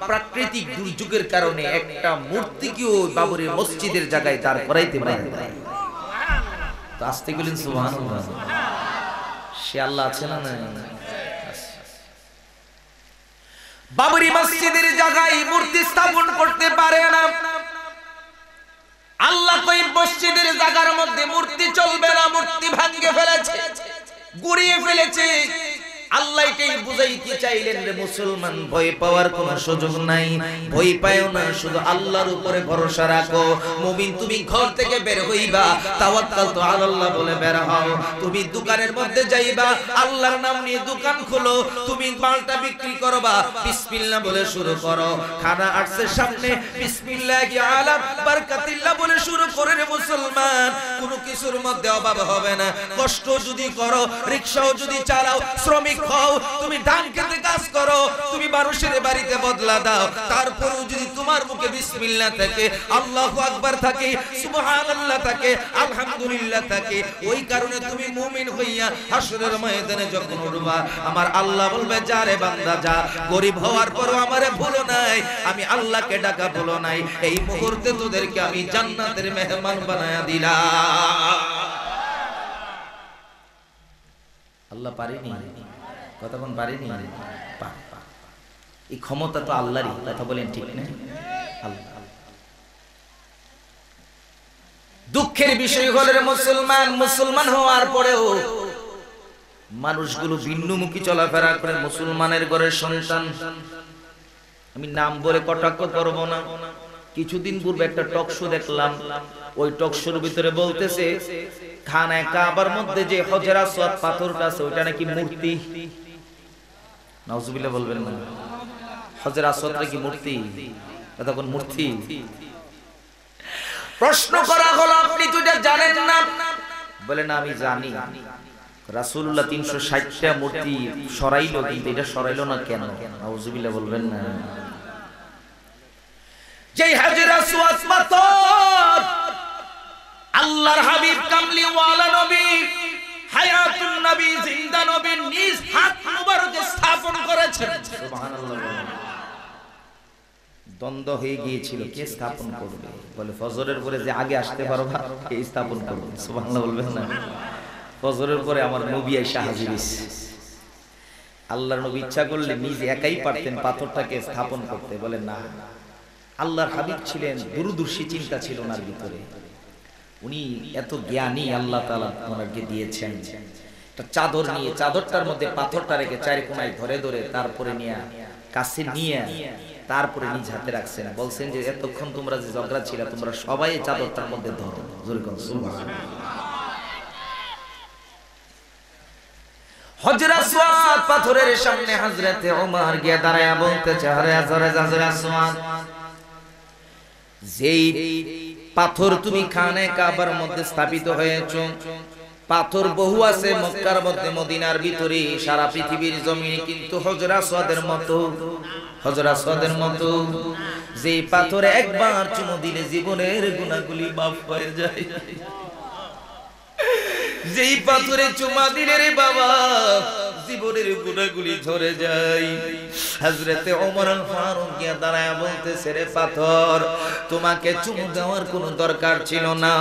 প্রাকৃতিক দুর্যোগের কারণে একটা মূর্তিকেও বাবরি মসজিদের জায়গায় দাঁড় করাইতে পারে না। তো আসতে গেলেন সুবহানাল্লাহ। সে আল্লাহ আছে না নাই? বাবরি মসজিদের জায়গায় মূর্তি স্থাপন করতে পারে না। আল্লাহ তো এই মসজিদের জায়গার মধ্যে মূর্তি চলবে না, মূর্তি ভাঙিয়ে ফেলেছে, গুড়িয়ে ফেলেছে। আল্লাহ এটাই বুঝাইতে চাইলেন রে মুসলমান, ভয় পাওয়ার কোনো সুযোগ নাই, ভয় পায়ও না, শুধু আল্লাহর উপরে ভরসা রাখো। মুমিন তুমি ঘর থেকে বের হইবা, তাওয়াক্কালতু আলাল্লাহ বলে বের হও। তুমি দোকানের মধ্যে যাইবা, আল্লাহর নাম নিয়ে দোকান খোলো। তুমি মালটা বিক্রি করবা, বিসমিল্লাহ বলে শুরু করো। খানা আসছে সামনে, বিসমিল্লাহি আলা বারাকাতিল্লাহ বলে শুরু করে রে মুসলমান। কোনো কিছুর মধ্যে অভাব হবে না। কষ্ট যদি করো, রিকশাও যদি চালাও, শ্রমিক হও, তুমি ধান খেতে কাজ করো, তুমি মানুষের বাড়িতে বদলা দাও, তারপরেও যদি তোমার মুখে বিসমিল্লাহ থাকে, আল্লাহু আকবার থাকে, সুবহানাল্লাহ থাকে, আলহামদুলিল্লাহ থাকে, ওই কারণে তুমি মুমিন হইয়া হাসরের ময়দানে যখন উঠবা, আমার আল্লাহ বলবে যারে বান্দা যা, গরিব হওয়ার পরও আমারে ভুলো নাই, আমি আল্লাহকে ডাকা ভুলো নাই, এই মুহূর্তে তোদেরকে আমি জান্নাতের মেহমান বানায়া দিলাম। আল্লাহ পারেনি? কতক্ষণ পারেনি? এই ক্ষমতা তো আল্লাহরই, কথা বলেন ঠিক না? আল্লাহ। দুঃখের বিষয় হলে মুসলমান হওয়ার পরেও মানুষগুলো ভিন্নমুখী চলাফেরা করে। মুসলমানের ঘরের সন্তান, আমি নাম বলে কটাক্ষ করব না, কিছুদিন পূর্বে একটা টক শো দেখলাম, ওই টক শোর ভিতরে বলতেছে খানায় কাবার মধ্যে যে হজর আসওয়াদ পাথরটা আছে ওইটা নাকি মূর্তি। নাউজুবিল্লাহ বলবেন না? হজর আসওয়াদটা কি মূর্তি? তখন মূর্তি। প্রশ্ন করা হলো আপনি তো এটা জানেন না? বলে না আমি জানি। রাসূলুল্লাহ ৩৬০টা মূর্তি সরাইলো, কিন্তু এটা সরাইলো না কেন? নাউজুবিল্লাহ বলবেন না? যে হজর আসওয়াদ পাথর আল্লাহর হাবিব কামলি ওয়ালা নবী হায়াতুন নবী জিন্দা নবী নিজ হাত মুবারকে স্থাপন করেছেন, সুবহানাল্লাহ। দ্বন্দ্ব হয়ে গিয়েছিল কে স্থাপন করবে, বলে ফজরের পরে যে আগে আসতে পারবা কে স্থাপন করবে, সুবহানাল্লাহ বলবেন না? ফজরের পরে আমার নবী আয়েশা হাজির হইছে। আল্লাহর নবী ইচ্ছা করলে নিজে একাই পারতেন পাথরটাকে স্থাপন করতে, বলে না। আল্লাহর হাবিব ছিলেন, দূরদর্শী চিন্তা ছিল ওনার ভিতরে, উনি এত জ্ঞানী, আল্লাহ তাআলা ওনাকে দিয়েছেন। একটা চাদর নিয়ে, চাদরটার মধ্যে পাথরটা রেখে চারি কোণায় ধরে ধরে তারপরে নিয়ে কাছে নিয়ে তারপরে নিজ হাতে রাখছেন। বলছেন যে এতক্ষণ তোমরা যে ঝগড়া ছিল তোমরা সবাই চাদরটার মধ্যে ধরো, জোরে বলো সুবহানাল্লাহ। হজর আসওয়াদ পাথরের সামনে হযরতে ওমর গিয়ে দাঁড়ায়া বলতেছে, আরে হজর আসওয়াদ, যেই পাথর তুমি খানে কাবার মধ্যে স্থাপিত হয়েছো, পাথর বহু আছে মক্কার মধ্যে, মদিনার ভিতরে, সারা পৃথিবীর জমিনে, কিন্তু হজর আসওয়াদের মতো যে পাথরে একবার চুমু দিলে জীবনের গুনাহগুলি মাফ হয়ে যায়, যেই পাথরে চুমা দিলে রে বাবা জীবনের গুনাহগুলি ঝরে যায়। হযরতে ওমর আল ফারুক গিয়ে দাঁড়ায় বলতেছে, রে পাথর, তোমাকে চুমু দেওয়ার কোনো দরকার ছিল না,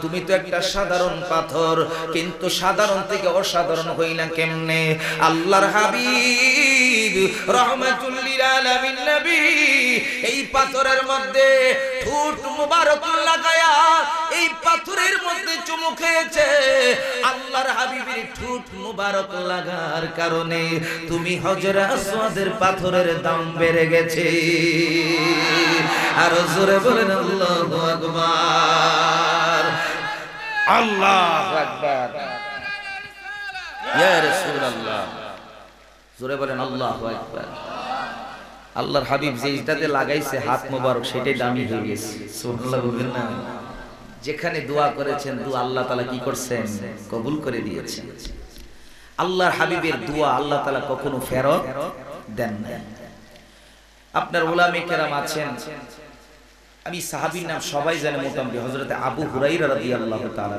তুমি তো একটা সাধারণ পাথর, কিন্তু সাধারণ থেকে অসাধারণ হইলা কেমনে? আল্লাহর হাবিব রাহমাতুল লিল আলামিন নবী এই পাথরের মধ্যে ঠোঁট মুবারক লাগায়া এই পাথরের মধ্যে চুমু খেয়েছে। আল্লাহর হাবিবের ঠোঁট মুবারক লাগার কারণে তুমি হজর আসওয়াদের পাথরের দাম বেড়ে গেছে। আর জোরে বলেন আল্লাহু আকবার, আল্লাহু আকবার, ইয়া রাসূলুল্লাহ, জোরে বলেন আল্লাহু আকবার। আল্লাহর হাবিব যেটাতে লাগাইছে হাত মোবারক সেটাই দামি হয়ে গেছে, সুবহানাল্লাহ বলবেন না? যেখানে দোয়া করেছেন দোয়া আল্লাহ তাআলা কি করছেন? কবুল করে দিয়েছেন। আল্লাহর হাবিবের দোয়া আল্লাহ তাআলা কখনো ফেরত দেন না। আপনার উলামায়ে কেরাম আছেন, আমি সাহাবীর নাম সবাই জানে মোটামুটি, হযরতে আবু হুরায়রা রাদিয়াল্লাহু তাআলা,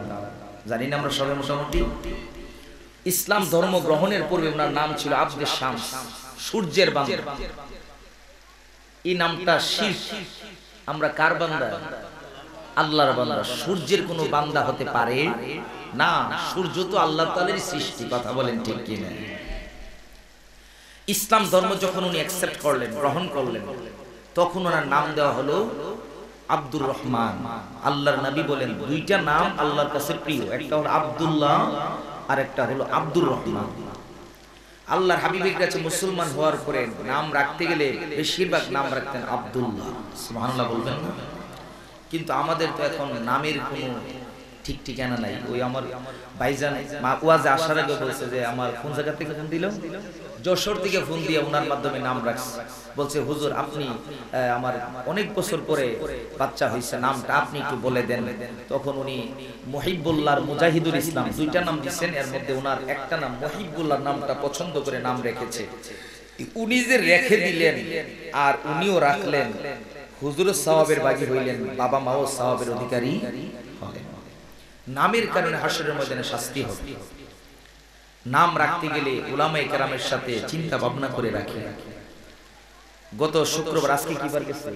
জানি না আমরা সবাই মোটামুটি। ইসলাম ধর্ম গ্রহণের পূর্বে ওনার নাম ছিল আবদে শামস, সূর্যের বান্দা। এই নামটা শিরক। আমরা কার বান্দা? আল্লাহর বান্দা। সূর্যের কোনো বান্দা হতে পারে না, সূর্য তো আল্লাহ তাআলারই সৃষ্টি। কথা বলেন ঠিক কি না? ইসলাম ধর্ম যখন উনি অ্যাকসেপ্ট করলেন, গ্রহণ করলেন, তখন ওনার নাম দেওয়া হলো আব্দুর রহমান। আল্লাহর নবী বলেন দুইটা নাম আল্লাহর কাছে প্রিয়, একটা হলো আব্দুল্লাহ আর একটা হলো আব্দুর রহমান। আল্লাহর হাবিবের কাছে মুসলমান হওয়ার পরে নাম রাখতে গেলে বেশিরভাগ নাম রাখতেন আব্দুল্লাহ। সুবহানাল্লাহ বলবেন না? কিন্তু আমাদের তো এখন নামের কোনো ঠিক ঠিকানা নাই। ওই আমার ভাইজান ওয়াজে আসার আগে বলছে যে আমার কোন জায়গা থেকে ফোন দিল, যশোর থেকে ফোন দিয়ে ওনার মাধ্যমে নাম রাখছে। বলছে হুজুর আপনি আমার অনেক বছর পরে বাচ্চা হয়েছে, নামটা আপনি একটু বলে দেন। তখন উনি মহিবুল্লাহ আর মুজাহিদুল ইসলাম দুইটা নাম দিচ্ছেন, এর মধ্যে ওনার একটা নাম মহিবুল্লাহ নামটা পছন্দ করে নাম রেখেছে। উনি যে রেখে দিলেন আর উনিও রাখলেন, হুজুরের সওয়াবের বাগী হইলেন, বাবা মাও সওয়াবের অধিকারী হলেন। নামের কারণে হাসরের ময়দানে শাস্তি হবে। নাম রাখতে গেলে উলামায়ে কেরামের সাথে চিন্তা ভাবনা করে রাখি। গত শুক্রবার, আজকে কি বার গেছে?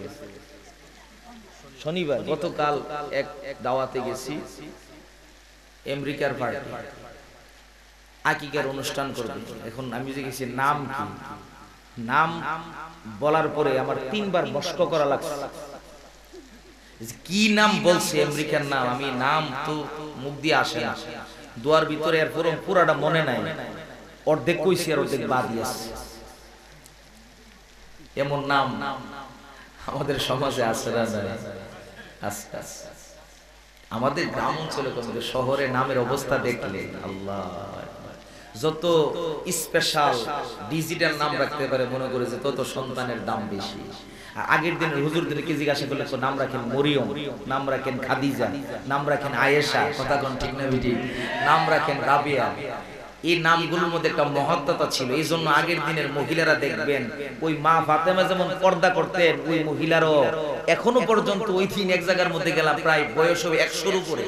শনিবার। গতকাল এক দাওয়াতে গেছি, আমেরিকার পার্টি, আকিকার অনুষ্ঠান করবে। এখন আমি যে গেছি, নাম কি? নাম বলার পরে আমার 3 বার মস্ক করা লাগছে। কি নাম বলছে? আমেরিকার নাম। আমি নাম তো মুখ দিয়ে আসে না, দুয়ার ভিতরে আর পুরাটা মনে নাই, অর্ধেক কইছি আর অর্ধেক বাদ দিয়েছি। এমন নাম আমাদের সমাজে আছে না? আস্তে আস্তে আমাদের গ্রাম অঞ্চলে, শহরে নামের অবস্থা দেখলে আল্লাহ, যত স্পেশাল ডিজিটাল নাম রাখতে পারে মনে করে যে তত সন্তানের দাম বেশি। আগের দিনের হুজুরদেরকে জিজ্ঞাসা করলে নাম রাখেন মরিয়ম, নাম রাখেন খাদিজা, নাম রাখেন আয়েশা, কথা কোন ঠিক না বেটি, নাম রাখেন রাবিয়া। এই নামগুলোর মধ্যে একটা মহত্বতা ছিল। এই জন্য আগের দিনের মহিলারা দেখবেন ওই মা ফাতেমা যেমন পর্দা করতেন, ওই মহিলারও এখনো পর্যন্ত ওই দিন এক জায়গার মধ্যে গেলাম, প্রায় বয়স হবে 100-র উপরে।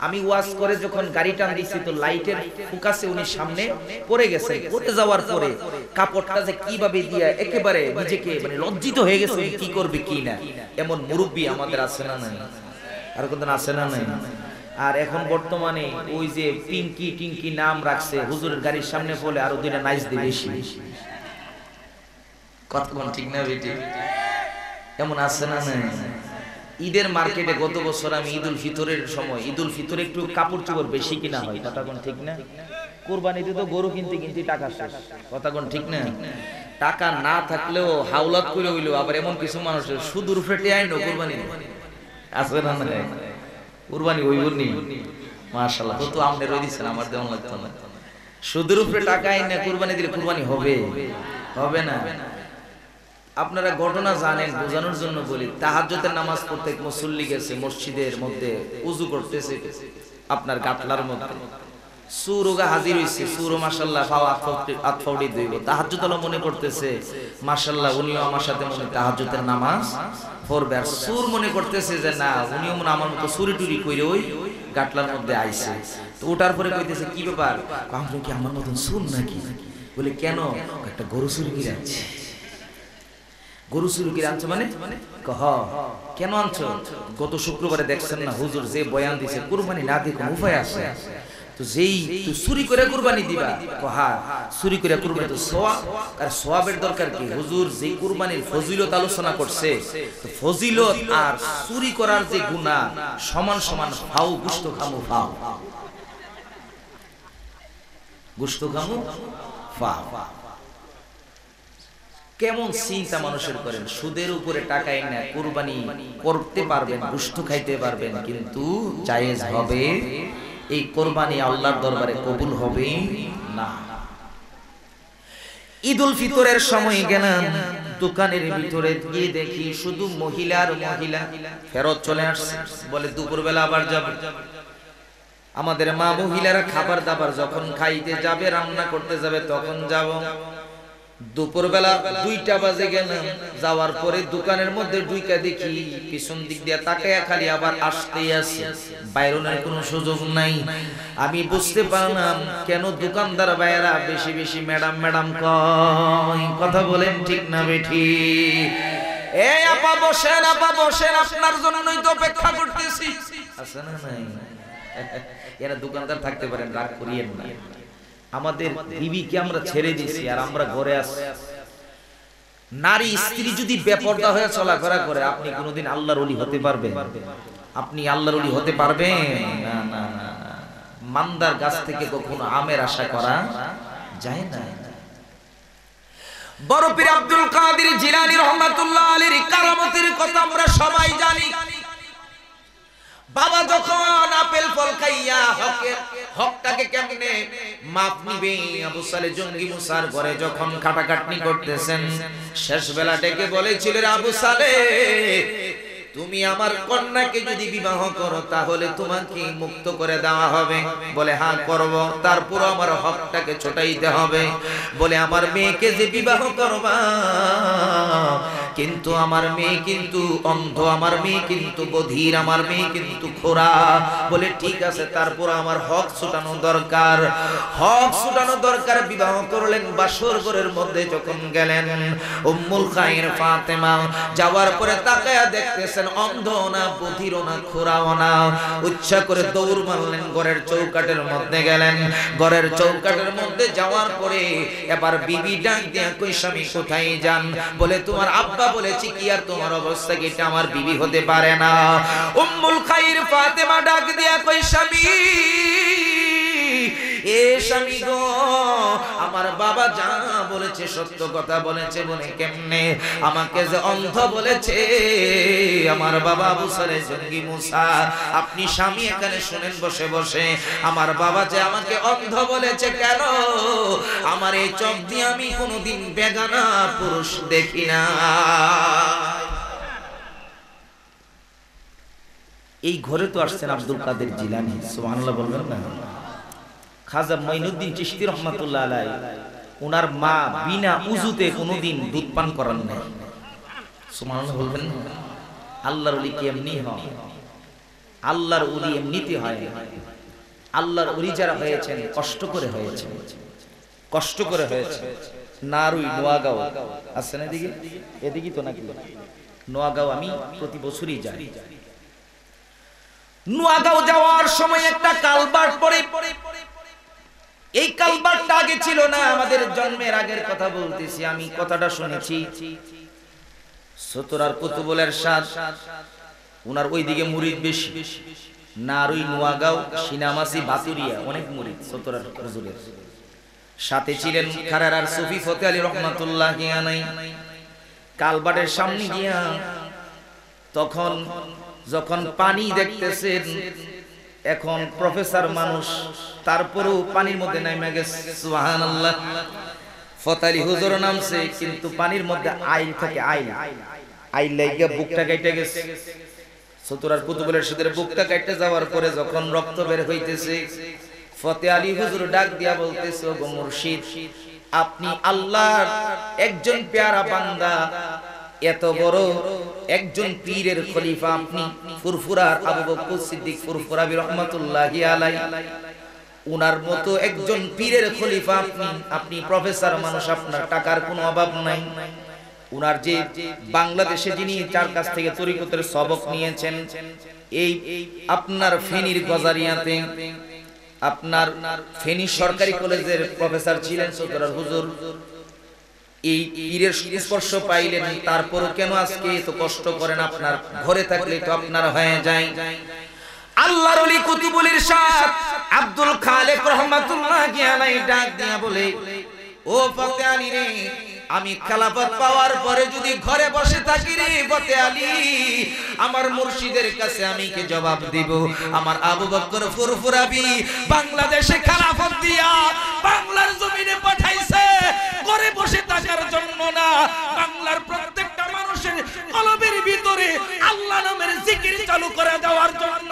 আমি ওয়াজ করে যখন গাড়ি টান দিছি, তো লাইটের ফোকাসে উনি সামনে পড়ে গেছে। পড়ে যাওয়ার পরে কাপড়টা যে কিভাবে দিয়া একেবারে নিজেকে মানে লজ্জিত হয়ে গেছে, কি করবে কি না। এমন মুরব্বী আমাদের আছে না নাই? আর কোন আছে না নাই? আর এখন বর্তমানে ওই যে পিঙ্কি টিঙ্কি নাম রাখছে, হুজুরের গাড়ির সামনে পড়লে আরো 2টা নাইচ দিয়ে বেশি। কথা ঠিক না বেটি? এমন আছে না নাই? ঈদের মার্কেটে গত বছর আমি ঈদুল ফিতরের সময়, ঈদুল ফিতরে একটু কাপড় চোপড় বেশি কিনা হয়, কথা কোন ঠিক না? কুরবানিতে তো গরু কিনতে কিনতে টাকা শেষ, কথা কোন ঠিক না? টাকা না থাকলেও হাওলাত করে হইলো। আবার এমন কিছু মানুষের সুদূর ফেটে আইনো কুরবানি আছে না? কুরবানি হইব নি? মাশাআল্লাহ, কত আমনে রই দিছেন, আমার দেওয়া লাগতো না। সুদূর উপরে টাকা আইনা কুরবানি দিলে কুরবানি হবে? হবে না। আপনারা ঘটনা জানেন, বোঝানোর জন্য বলি। তাহাজ্জুদের নামাজ পড়তে মুসল্লি গেছে মসজিদের মধ্যে, উযু করতেছে আপনার গাটলার মধ্যে, সুরগা হাজির হইছে। সুরো মাশাআল্লাহ পাও আতফাউডি দিইব। তাহাজ্জুদ আলো মনে করতেছে মাশাআল্লাহ উনিও আমার সাথে মনে তাহাজ্জুদের নামাজ পড়বে। আর সুর মনে করতেছে যে না, উনিও মনে আমার মতো চুরি টুরি কইরে ওই গাটলার মধ্যে আইছে। তো ওটার পরে কইতেছে কি ব্যাপার? আমরা কি আমার মতন সুর নাকি? বলে কেন? একটা গরু চুরি করে আনছে। গরু চুরি করে আনছো মানে? কহ কেন আনছো? গত শুক্রবারে দেখছেন না হুজুর যে বয়ান দিছে, কুরবানি না দিয়ে কোনো উপায় আছে? তো যেই তুই চুরি করে কুরবানি দিবা, কহা চুরি করে কুরবানি তো সওয়াব, আর সওয়াবের দরকার কি? হুজুর যে কুরবানির ফজিলত আলোচনা করছে, তো ফজিলত আর চুরি করার যে গুনাহ সমান সমান। ফাও গুস্ত খামু ফাও, গুস্ত খামু ফাও। কেমন চিন্তা মানুষের করেন? সুদের উপরে টাকা এনে কুরবানি করতে পারবেন, গোশত খাইতে পারবেন, কিন্তু জায়েজ হবে? এই কুরবানি আল্লাহর দরবারে কবুল হবে না। ঈদুল ফিতরের সময় গেলাম দোকানের ভিতরে গিয়ে দেখি শুধু মহিলা আর মহিলা। ফেরত চলে আসছে, বলে দুপুরবেলা আবার যাবে। আমাদের মা মহিলারা খাবার দাবার যখন খাইতে যাবে, রান্না করতে যাবে, তখন যাব। দুপুরবেলা 2টা বাজে গেলাম, যাওয়ার পরে দোকানের মধ্যে ঢুইকা দেখি পিছন দিক দিয়ে তাকায়া খালি আবার আসতেই আছে, বাইরনের কোনো সুযোগ নাই। আমি বুঝতে পারলাম কেন দোকানদার ভাইয়েরা বেশি বেশি ম্যাডাম ম্যাডাম কয়। কথা বলেন ঠিক না বেঠি? এই আপা বসেন, আপা বসেন, আপনার জন্যই তো অপেক্ষা করতেছি। আছে না নাই? এরা দোকানদার থাকতে পারেন, রাগ করিয়েন না। আমাদের বিবিকে আমরা ছেড়ে দিয়েছি আর আমরা ঘরে আছি। নারী স্ত্রী যদি বেপরদা হয়ে চলাফেরা করে, আপনি কোনোদিন আল্লাহর ওলি হতে পারবেন? আপনি আল্লাহর ওলি হতে পারবেন না? না না, মান্দার গাছ থেকে কখনো আমের আশা করা যায় না। বড় পীর আব্দুল কাদের জিলানী রাহমাতুল্লাহ আলাইহির কারামতের কথা আমরা সবাই জানি। বাবা যখন আপেল ফল খাইয়া হকটাকে কেমনে মাপ নিবে, আবু সালে জঙ্গি মুসার ঘরে যখন কাটাকাটনি করতেছেন, শেষ বেলা ডেকে বলেছিল, আবু সালে তুমি আমার কন্যাকে যদি বিবাহ করো তাহলে তোমাকে মুক্ত করে দেওয়া হবে। বলে হ্যাঁ করব, তারপর আমার হকটাকে ছোটাইতে হবে। বলে আমার মেয়েকে যে বিবাহ করবা, কিন্তু আমার মেয়ে কিন্তু অন্ধ, আমার মেয়ে কিন্তু বধির, আমার মেয়ে কিন্তু খোরা। বলে ঠিক আছে, তারপর আমার হক ছুটানো দরকার, হক ছুটানো দরকার। বিবাহ করলেন। বাসর ঘরের মধ্যে যখন গেলেন, উম্মুল খায়ের ফাতেমা যাওয়ার পরে তাকায়া দেখতেছেন অন্ধ না, বধির না, খোরাও না। উচ্ছা করে দৌড় মারলেন, ঘরের চৌকাটের মধ্যে গেলেন। ঘরের চৌকাটের মধ্যে যাওয়ার পরে এবার বিবি ডাক দিয়া কই, স্বামী কোথায় যান? বলে তোমার আব্বা বলেছি কি আর তোমার অবস্থা কি, এটা আমার বিবি হতে পারে না। উম্মুল খায়ের ফাতেমা ডাক দিয়া কই, স্বামী এ স্বামী গো, আমার বাবা যা বলেছে সত্য কথা বলেছে। বলে কেমনে? আমাকে যে অন্ধ বলেছে আমার বাবা আবু সালে জঙ্গি মুসা। আপনি স্বামী এখানে শুনেন বসে বসে, আমার বাবা যে আমাকে অন্ধ বলেছে কেন? আমার এই চোখ দিয়ে আমি কোনোদিন বেগানা পুরুষ দেখি না। এই ঘরে তো আসছেন আব্দুল কাদের জিলানী, সুবহানাল্লাহ বলবেন না? খাজা মঈনুদ্দিন চিশতি রহমাতুল্লাহ আলাইহি, ওনার মা বিনা উযুতে কোনোদিন দুধ পান করান না। সুবহানাল্লাহ বলবেন না? আল্লাহর ওলি কি এমনি হয়? আল্লাহর ওলি এমনিতে হয় না। আল্লাহর ওলি যারা হয়েছেন কষ্ট করে হয়েছে, কষ্ট করে হয়েছে। নারুই নোয়াগাঁও আছে না এদিকে? এদিকে তো নাকি নোয়াগাঁও আমি প্রতি বছরই যাই। নোয়াগাঁও যাওয়ার সময় একটা কালভার্ট পড়ে। এই কালভার্টটা আগে ছিল না, আমাদের জন্মের আগের কথা বলতেছি আমি। কথাটা শুনেছি সতরার কুতুবুলের সাথ, উনার ওইদিকে মুরিদ বেশি। নারুই, নোয়াগাঁও, সিনামাসি, বাতুরিয়া অনেক মুরিদ সতরার হুজুরের। সাথে ছিলেন খারারার সুফি ফতে আলী রহমাতুল্লাহি আলাইহি। কালভার্টের সামনে গিয়া তখন যখন পানি দেখতেছেন, এখন প্রফেসর মানুষ, তারপরেও পানির মধ্যে নেমে গেছে। সুবহানাল্লাহ। ফতে আলী হুজুর নামছে, কিন্তু পানির মধ্যে আইল থাকে, আইল আইল লাগা বুকটা কেটে গেছে। সতরার কুতুবুলের সাথে বুকটা কেটে যাওয়ার পরে যখন রক্ত বের হইতেছে, ফতে আলী হুজুর ডাক দিয়া বলতেছে, ওগো মুর্শিদ, আপনি আল্লাহর একজন পেয়ারা বান্দা, এত বড় একজন পীরের খলিফা আপনি, ফুরফুরার আবু বকর সিদ্দিক ফুরফুরাবি রহমাতুল্লাহি আলাইহি, উনার মতো একজন পীরের খলিফা আপনি, আপনি প্রফেসর মানুষ, আপনার টাকার কোনো অভাব নাই। উনার যে বাংলাদেশে যিনি তার কাছ থেকে তরিকতের সবক নিয়েছেন, এই আপনার ফেনীর গজারিয়াতে, আপনার ফেনী সরকারি কলেজের প্রফেসর ছিলেন সতরার হুজুর। এই পীরের স্পর্শ পাইলেন, তারপরও কেন আজকে এত কষ্ট করেন? আপনার ঘরে থাকলে তো আপনার হয়ে যায়। আল্লাহর ওলি কুতুবুল ইরশাদ আব্দুল খালেক রাহমাতুল্লাহি আলাইহি ডাক দিয়া বলে, ও ফতে আলী রে, আমি খেলাফত পাওয়ার পরে যদি ঘরে বসে থাকি রে ফতে আলী, আমার মুর্শিদের কাছে আমি কি জবাব দিব? আমার আবু বকর ফুরফুরাবি বাংলাদেশে খেলাফত দিয়া বাংলার জমিনে পাঠাইছে ঘরে বসে থাকার জন্য না, বাংলার প্রত্যেকটা মানুষের কলবের ভিতরে আল্লাহ নামের জিকির চালু করে দেওয়ার জন্য।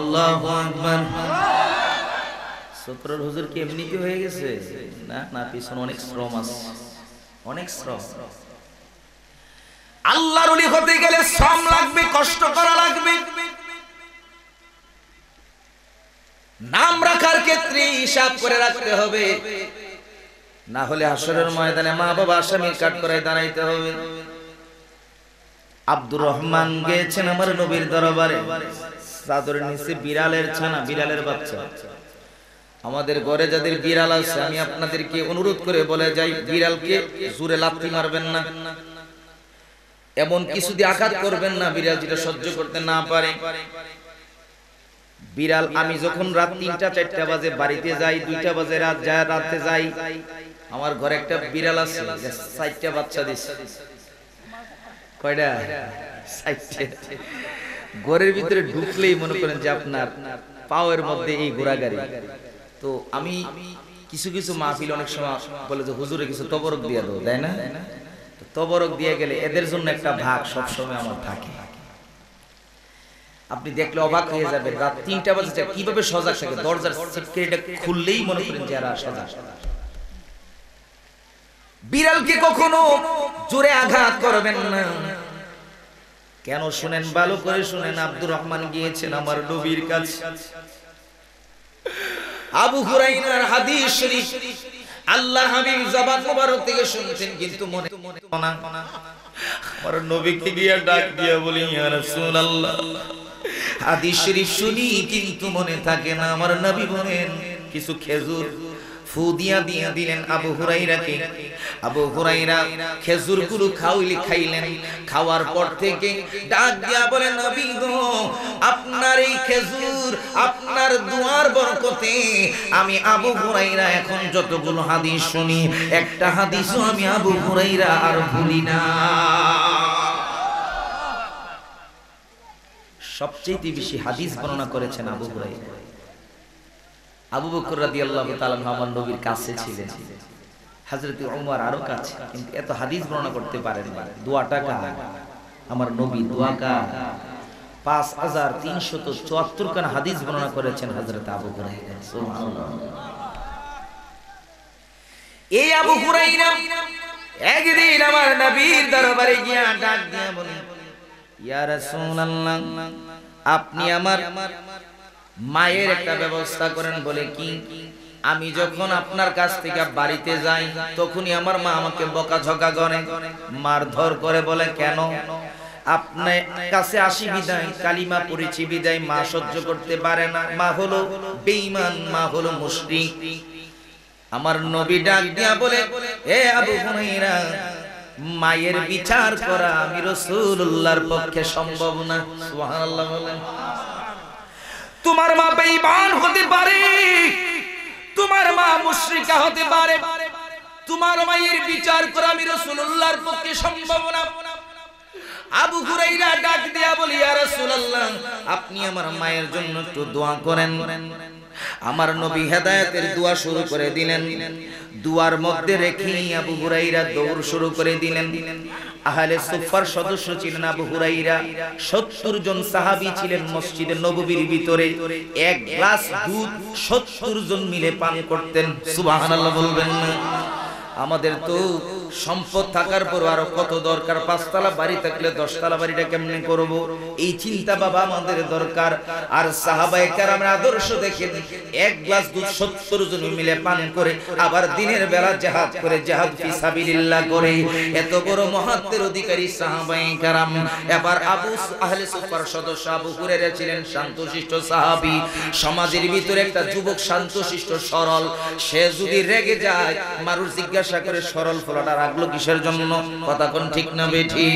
আল্লাহু আকবার। সতরার হুজুর কি এমনিতে হয়ে গেছে? না না, পিছনে অনেক শ্রম আছে, অনেক শ্রম। আল্লাহর ওলি হতে গেলে শ্রম লাগবে, কষ্ট করা লাগবে। নাম রাখার ক্ষেত্রে হিসাব করে রাখতে হবে, না হলে হাসরের ময়দানে মা বাবা আসামির কাঠ করে দাঁড়াইতে হবে। আব্দুর রহমান গিয়েছেন আমার নবীর দরবারে, চাদরের নিচে বিড়ালের ছানা, বিড়ালের বাচ্চা। আমাদের ঘরে যাদের বিড়াল আছে আমি আপনাদেরকে অনুরোধ করে বলে যাই, বিড়ালকে জোরে লাথি মারবেন না, এমন কিছু দিয়ে আঘাত করবেন না বিড়াল যেটা সহ্য করতে না পারে। বিড়াল, আমি যখন রাত 3টা 4টা বাজে বাড়িতে যাই, 2টা বাজে রাতে যাই, আমার ঘরে একটা বিড়াল আছে 4টা বাচ্চা দিছে। কয়টা? 4টা। ঘরের ভিতরে ঢুকলেই মনে করেন যে আপনার পাওয়ের মধ্যে এই ঘোরাগাড়ি। তো আমি কিছু কিছু মাহফিল অনেক সময় বলে যে হুজুরে কিছু তবরক দিয়ে দাও, তাই না? তবরক দিয়ে গেলে এদের জন্য একটা ভাগ সবসময় আমার থাকে। আপনি দেখলে অবাক হয়ে যাবেন, রাত 3টা বাজে কিভাবে সজাগ থাকে, দরজার সিটকেরিটা খুললেই মনে করেন যে এরা সজাগ। বিড়ালকে কখনো জোরে আঘাত করবেন না। কেন শুনেন, ভালো করে শুনেন। আব্দুর রহমান গিয়েছেন আমার নবীর কাছে, আবু হুরায়রার হাদিস শরীফ আল্লাহর হাবিব জবান মোবারক থেকে শুনছেন, কিন্তু মনে না। আমার নবীকে গিয়ে ডাক দিয়ে বলি, ইয়া রাসূলুল্লাহ, হাদিস শরীফ শুনি কিন্তু মনে থাকে না। আমার নবী বলেন, কিছু খেজুর ফু দিয়া দিলেন আবু হুরায়রাকে। আবু হুরায়রা খেজুরগুলো খাইলেন। খাওয়ার পর থেকে ডাক দিয়া বলেন, নবী গো, আপনার এই খেজুর, আপনার দুয়ার বরকতে আমি আবু হুরায়রা এখন যতগুলো হাদিস শুনি, একটা হাদিসও আমি আবু হুরায়রা আর ভুলি না। সবচেয়ে বেশি হাদিস বর্ণনা করেছেন আবু হুরায়রা। আবু বকর রাদিয়াল্লাহু তাআলা আমার নবীর কাছে ছিলেন, হযরত ওমর আরো কাছে, কিন্তু এত হাদিস বর্ণনা করতে পারেন না। দোয়াটা কার? আমার নবী দোয়া কার? 5374 খান হাদিস বর্ণনা করেছেন হযরত আবু হুরায়রা। সুবহানাল্লাহ। এই আবু হুরায়রা একদিন আমার নবীর দরবারে গিয়া ডাক দিয়া বলেন, ইয়া রাসূলুল্লাহ, আপনি আমার মায়ের একটা ব্যবস্থা করেন। বলে কি? আমি যখন আপনার কাছ থেকে বাড়িতে যাই তখনই আমার মা আমাকে বকাঝকা করে, মারধর করে। বলে কেন? আপনার কাছে আসি বিদায়, কালিমা পড়েছি বিদায় মা সহ্য করতে পারে না। মা হলো বেঈমান, মা হলো মুশরিক। আমার নবী ডাক দিয়া বলে, হে আবু হুরায়রা, মায়ের বিচার করা আমি রাসূলুল্লাহর পক্ষে সম্ভব না। সুবহানাল্লাহ বলেন। তোমার মা বেঈমান হতে পারে, তোমার মা মুশরিকা হতে পারে, তোমার মায়ের বিচার করা আমি রাসূলুল্লাহর পক্ষে সম্ভব না। আবু হুরায়রা ডাক দিয়া বলি, ইয়া রাসূলুল্লাহ, আপনি আমার মায়ের জন্য একটু দোয়া করেন। আমার নবী হেদায়েতের দোয়া শুরু করে দিলেন। দুয়ার মধ্যে রেখে আবু হুরায়রা দৌড় শুরু করে দিলেন। আহলে সুফার সদস্য ছিলেন আবু হুরায়রা। 70 জন সাহাবী ছিলেন মসজিদে নববীর ভিতরে। এক গ্লাস দুধ 70 জন মিলে পান করতেন। সুবহানাল্লাহ বলবেন না? আমাদের তো সম্পদ থাকার পর আরো কত দরকার, 5 তলা বাড়ি থাকলে 10 তলা বাড়িটা কেমনে করব, এই চিন্তা বাবা আমাদের দরকার। আর সাহাবায়ে কেরামের আদর্শ দেখেন, এক গ্লাস দুধ 70 জন মিলে পান করে, আবার দিনের বেলা জিহাদ করে, জিহাদ ফি সাবিলিল্লাহ করে। এত বড় মহত্বের অধিকারী সাহাবায়ে কেরাম। এবার আহলে সুফার সদস্য আবু হুরায়রা ছিলেন শান্তশিষ্ট সাহাবী। সমাজের ভিতরে একটা যুবক শান্তশিষ্ট সরল, সে যদি রেগে যায় মানুষ জিজ্ঞাসা করে সরল ফলাটা রাখলো কিসের জন্য? কথা কোন ঠিক না বেঠি?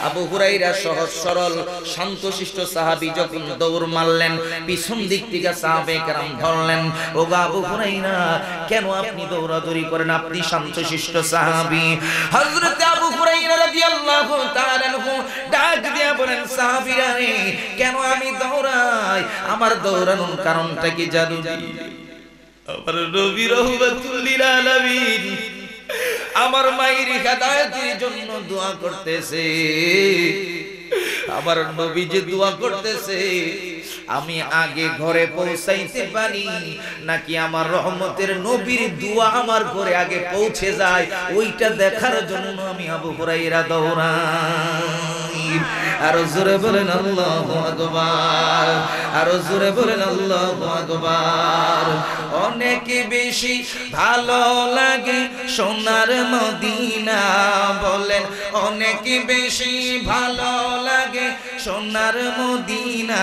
আবু হুরায়রা সহজ সরল শান্তশিষ্ট সাহাবী যখন দৌড় মারলেন, পিছন দিক থেকে সাহাবায়ে কেরাম ধরলেন, ও আবু হুরায়রা, কেন আপনি দৌড়াদৌড়ি করেন? আপনি শান্তশিষ্ট সাহাবী। হযরত আবু হুরায়রা রাদিয়াল্লাহু তাআলা আনহু ডাক দিয়া বলেন, সাহাবীরা রে, কেন আমি দৌড়াই? আমার দৌড়ানোর কারণটা কি জানো? আমার নবী রাহমাতুল লিল আলামিন আমার মায়ের হেদায়েতের জন্য দোয়া করতেছে। আমার নবী যে দোয়া করতেছে, আমি আগে ঘরে পৌঁছাইতে পারি নাকি আমার রহমতের নবীর দোয়া আমার ঘরে আগে পৌঁছে যায়, ওইটা দেখার জন্য আমি আবু হুরায়রা দৌড়াই। আরো জোরে বলেন আল্লাহু আকবার, আরো জোরে বলেন আল্লাহু আকবার। অনেক বেশি ভালো লাগে সোনার মদিনা, বলেন অনেক বেশি ভালো লাগে সোনার মদিনা,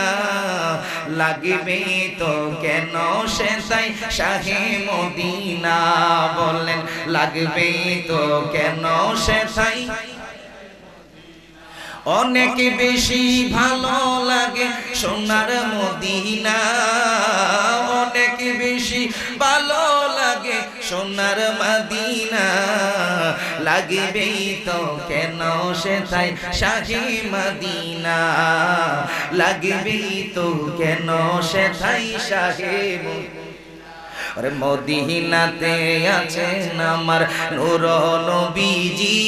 লাগবে তো কেন সে তাই শাহে মদিনা, বলেন লাগবে তো কেন সে তাই। অনেক বেশি ভালো লাগে সোনার মদিনা, অনেক বেশি ভালো লাগে সোনার মদিনা, লাগবে তো কেন সে তাই শাহে মদিনা, লাগবে তো কেন সে তাই শাহে মদিনা। আরে মদিনাতে আছেন আমার নূর নবীজি,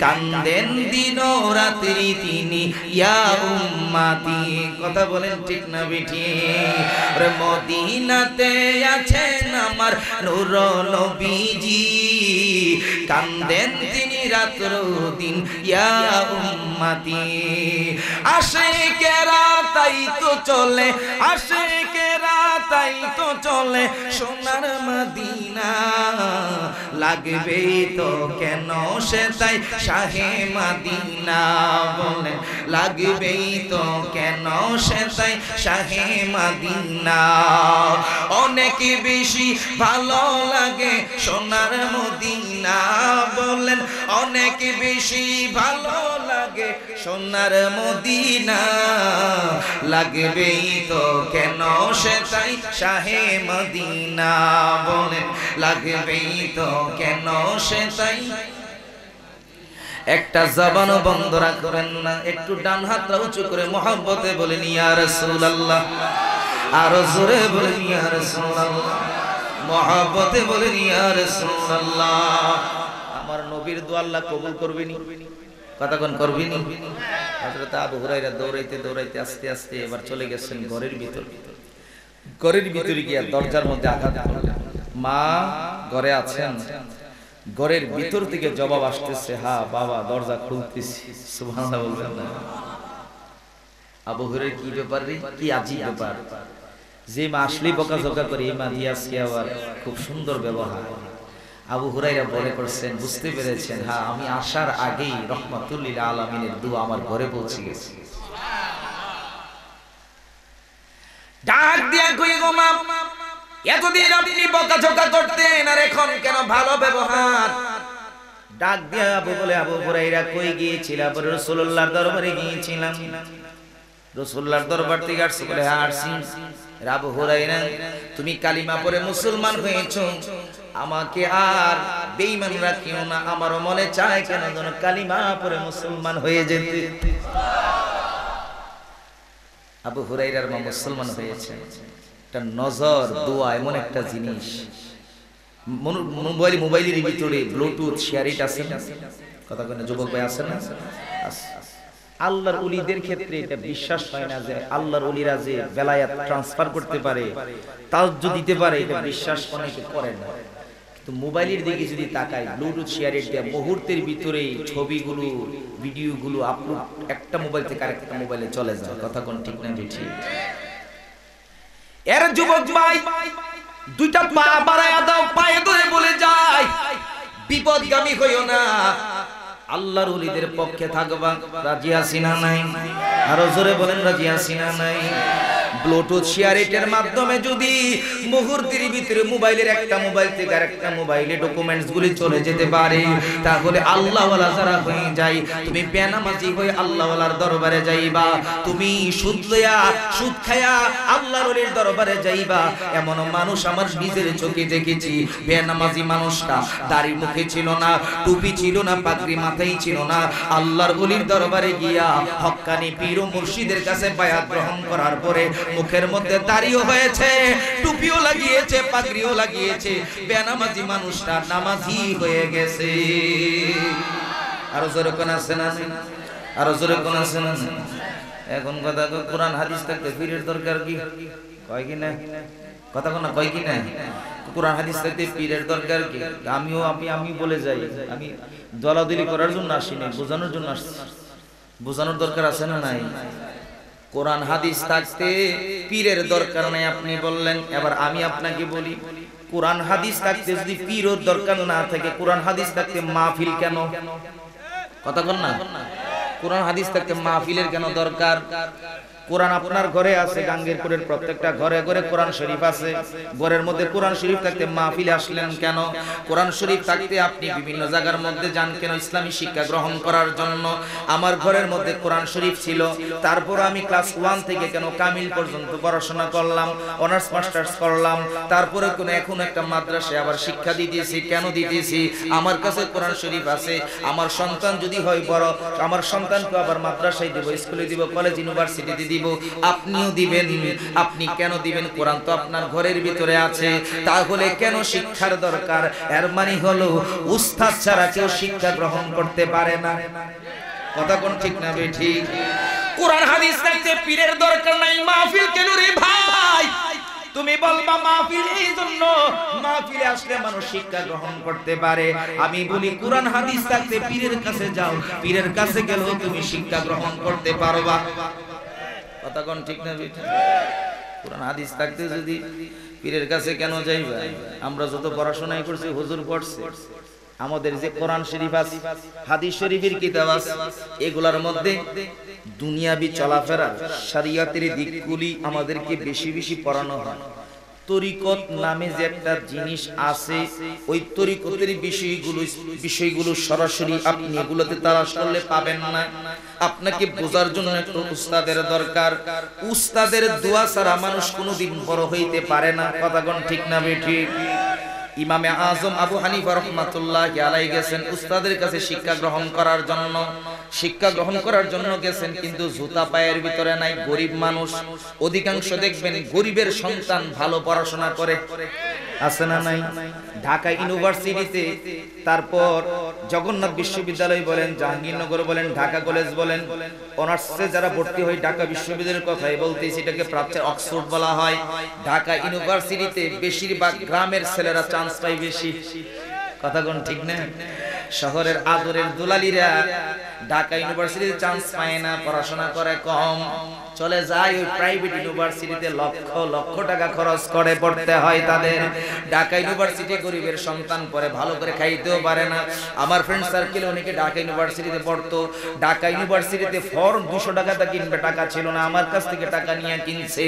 কান্দেন দিন রাত্রি তিনি ইয়া উম্মতি। কথা বলেন ঠিক না বেঠি? আরে মদিনাতে আছেন আমার নূর নবীজি, কান্দেন তিনি রাত্র দিন ইয়া উম্মতি। আশিকেরা তাই তো চলে, আশিকেরা তাই তো চলে সোনার মদিনা, লাগবে তো কেন সে তাই শাহে মদিনা, বলেন লাগবে তো কেন সে তাই শাহে মদিনা। অনেক বেশি ভালো লাগে সোনার মদিনা, বলেন অনেক বেশি ভালো লাগে সোনার মদিনা, লাগবে তো কেন সে তাই শাহে মদিনা, বলেন লাগবে তো কেন সে তাই। একটা জবানও বন্ধ রাখবেন না, একটু ডান হাতটা উঁচু করে মহব্বতে বলেন ইয়া রাসূলুল্লাহ, আরো জোরে বলেন ইয়া রাসূলুল্লাহ, মহব্বতে বলেন ইয়া রাসূলুল্লাহ। আমার নবীর দোয়া আল্লাহ কবুল করবেনি, কথা কোন করবেনি? হযরত আবু হুরায়রা দৌড়াইতে দৌড়াইতে আস্তে আস্তে এবার চলে গেছেন ঘরের ভিতর। ঘরের ভিতরে গিয়ে দরজার মধ্যে আঘাত করলেন। মা ঘরে আছেন? ঘরের ভিতর থেকে জবাব আসতেছে, হ্যাঁ বাবা দরজা খুলতেছি। সুবহানাল্লাহ বলবেন না? আবু হুরায়রা কি ব্যাপার রে, কি আজীব ব্যাপার, যে মা আসলেই বকাঝকা করে এই মা দিয়ে আজকে আবার খুব সুন্দর ব্যবহার। আবু হুরায়রা বলে করছেন, বুঝতে পেরেছেন হ্যাঁ আমি আসার আগেই রহমাতুল লিল আলামিনের দোয়া আমার ঘরে পৌঁছে গেছে। ডাক দিয়া কই গো মা, এতদিন আপনি বকাঝকা করতেন আর এখন কেন ভালো ব্যবহার? ডাক দিয়া আবু বলে, আবু হুরায়রা কই গিয়েছিলাম? রাসূলুল্লাহর দরবারে গিয়েছিলাম। রাসূলুল্লাহর দরবার থেকে আসছে? বলে হ্যাঁ আসছি। আবু হুরায়রা তুমি কালিমা পড়ে মুসলমান হয়েছো, আমাকে আর বেঈমান রাখিও না, আমারও মনে চায় কেন যেন কালিমা পড়ে মুসলমান হয়ে যেতে। আবু হুরায়রার মা মুসলমান হয়েছে। একটা নজর দোয়া এমন একটা জিনিস, মোবাইলের ভিতরে ব্লুটুথ শেয়ারিট আছে না, কথা কয় না যুবক ভাই আছে না? আল্লাহর ওলিদের ক্ষেত্রে এটা বিশ্বাস হয় না যে আল্লাহর ওলিরা যে বেলায়াত ট্রান্সফার করতে পারে, তাওজ্জুদ দিতে পারে, এটা বিশ্বাস অনেকে করে না। কিন্তু মোবাইলের দিকে যদি তাকাই, ব্লুটুথ শেয়ারিট দিয়ে মুহূর্তের ভিতরে ছবিগুলো ভিডিওগুলো আপলোড একটা মোবাইল থেকে আরেকটা মোবাইলে চলে যায়। কথা কোন ঠিক না বেঠি? এর যুবক ভাই দুইটা পা বাড়ায়া দাও, পায়ে ধরে বলে যায় বিপদগামী হইও না, আল্লাহর ওলিদের পক্ষে থাকবা। রাজি আছি না নাই? আরো জোরে বলেন রাজি আছি না নাই? ব্লুটুথ শেয়ারিটের মাধ্যমে যদি মুহূর্তের ভিতরে মোবাইলের একটা মোবাইল থেকে আরেকটা মোবাইলে ডকুমেন্টস গুলি চলে যেতে পারে, তাহলে আল্লাহ ওয়ালা যারা হয়ে যায়, তুমি বেনামাজি হয়ে আল্লাহ ওয়ালার দরবারে যাইবা, তুমি সুদ লইয়া সুদ খায়া আল্লাহর ওলির দরবারে যাইবা। এমন মানুষ আমার নিজের চোখে দেখেছি। বেনামাজি মানুষটা দাড়ি মুখে ছিল না, টুপি ছিল না, পাগড়ি মাথায় ছিল না, আল্লাহর ওলির দরবারে গিয়া হক্কানি পীর ও মুর্শিদের কাছে বায়াত গ্রহণ করার পরে মুখের মধ্যে দাড়িও হয়েছে, টুপিও লাগিয়েছে, পাগড়িও লাগিয়েছে, বেনামাজি মানুষটা নামাজি হয়ে গেছে। আরো জোরে কোন আছে না? আরো জোরে কোন আছে না? এখন কথা কোরআন হাদিস থাকতে পীরের দরকার কি? কয় কি না? কথা কোন কয় কি না? কোরআন হাদিস থাকতে পীরের দরকার কি? আমি বলে যাই, আমি দলাদলি করার জন্য আসিনি, বোঝানোর জন্য আসছি। বোঝানোর দরকার আছে না নাই? কোরআন হাদিস থাকতে পীরের দরকার নাই আপনি বললেন। এবার আমি আপনাকে বলি, কোরআন হাদিস থাকতে যদি পীরের দরকার না থাকে, কোরআন হাদিস থাকতে মাহফিল কেন? কথা বল না। কোরআন হাদিস থাকতে মাহফিলের কেন দরকার? কোরআন আপনার ঘরে আছে, গাঙ্গেরপুরের প্রত্যেকটা ঘরে ঘরে কোরআন শরীফ আছে। ঘরের মধ্যে কোরআন শরীফ থাকতে মাহফিলে আসলেন কেন? কোরআন শরীফ থাকতে আপনি বিভিন্ন জায়গার মধ্যে যান কেন? ইসলামী শিক্ষা গ্রহণ করার জন্য। আমার ঘরের মধ্যে কোরআন শরীফ ছিল, তারপর আমি ক্লাস 1 থেকে কেন কামিল পর্যন্ত পড়াশোনা করলাম, অনার্স মাস্টার্স করলাম, তারপরে এখন একটা মাদ্রাসায় আবার শিক্ষা দিতেছি। কেন দিতেছি? আমার কাছে কোরআন শরীফ আছে। আমার সন্তান যদি হয় বড়, আমার সন্তানকে আবার মাদ্রাসায় দিব, স্কুলে দিব, কলেজ ইউনিভার্সিটিতে দিব, আপনিও দিবেন। আপনি কেন দিবেন? কোরআন তো আপনার ঘরের ভিতরে আছে। তাহলে কেন শিক্ষার দরকার? এর মানে হলো উস্তাদ ছাড়া কেউ শিক্ষা গ্রহণ করতে পারে না। কথা কোন ঠিক না বেঠিক? কোরআন হাদিস থাকতে পীরের দরকার নাই, মাহফিল কেন রে ভাই? তুমি বলবা মাহফিল এই জন্য, মাহফিলে আসলে মানুষ শিক্ষা গ্রহণ করতে পারে। আমি বলি কোরআন হাদিস থাকতে পীরের কাছে যাও, পীরের কাছে গেলেও তুমি শিক্ষা গ্রহণ করতে পারবা। কথা কোন ঠিক না বেঠিক? কোরআন হাদিস থাকতে যদি পীরের কাছে কেন যাইবা? আমরা যত পড়াশোনাই করছি, হুজুর পড়ছে, আমাদের যে কোরআন শরীফ আছে, হাদিস শরীফের কিতাব আছে, এগুলার মধ্যে দুনিয়াবি চলাফেরা, শরিয়তের দিকগুলি আমাদেরকে বেশি বেশি পড়ানো হয়। তরিকত নামে যে একটা জিনিস আছে, ওই তরিকতের বিষয়গুলো সরাসরি আপনি এগুলোতে তালাশ করলে পাবেন না। আপনাকে বোঝার জন্য একটু উস্তাদের দরকার। উস্তাদের দোয়া ছাড়া মানুষ কোনোদিন বড় হইতে পারে না। কথা কোন ঠিক না বেঠিক? ইমামে আজম আবু হানিফা রাহমাতুল্লাহি আলাইহি গেছেন উস্তাদের কাছে শিক্ষা গ্রহণ করার জন্য। শিক্ষা গ্রহণ করার জন্য গেছেন, কিন্তু জুতা পায়ের ভিতরে নাই। গরিব মানুষ, অধিকাংশ দেখবেন গরিবের সন্তান ভালো পড়াশোনা করে, আছে না নাই? ঢাকা ইউনিভার্সিটিতে, তারপর জগন্নাথ বিশ্ববিদ্যালয় বলেন, জাহাঙ্গীরনগর বলেন, ঢাকা কলেজ বলেন, অনার্সে যারা ভর্তি হয় ঢাকা বিশ্ববিদ্যালয়ের কথাই বলতেছি, এটাকে প্রাচ্যের অক্সফোর্ড বলা হয়। ঢাকা ইউনিভার্সিটিতে বেশিরভাগ গ্রামের ছেলেরা চান্স পায় বেশি। কথা কোন ঠিক না? শহরের আদরের দুলালিরা ঢাকা ইউনিভার্সিটিতে চান্স পায় না, পড়াশোনা করে কম, চলে যায় ওই প্রাইভেট ইউনিভার্সিটিতে, লক্ষ লক্ষ টাকা খরচ করে পড়তে হয় তাদের। ঢাকা ইউনিভার্সিটি গরিবের সন্তান পড়ে, ভালো করে খাইতেও পারে না। আমার ফ্রেন্ড সার্কেলে অনেকে ঢাকা ইউনিভার্সিটিতে পড়তো। ঢাকা ইউনিভার্সিটিতে ফর্ম 200 টাকাতে কিনবে, টাকা ছিল না, আমার কাছ থেকে টাকা নিয়ে কিনছে।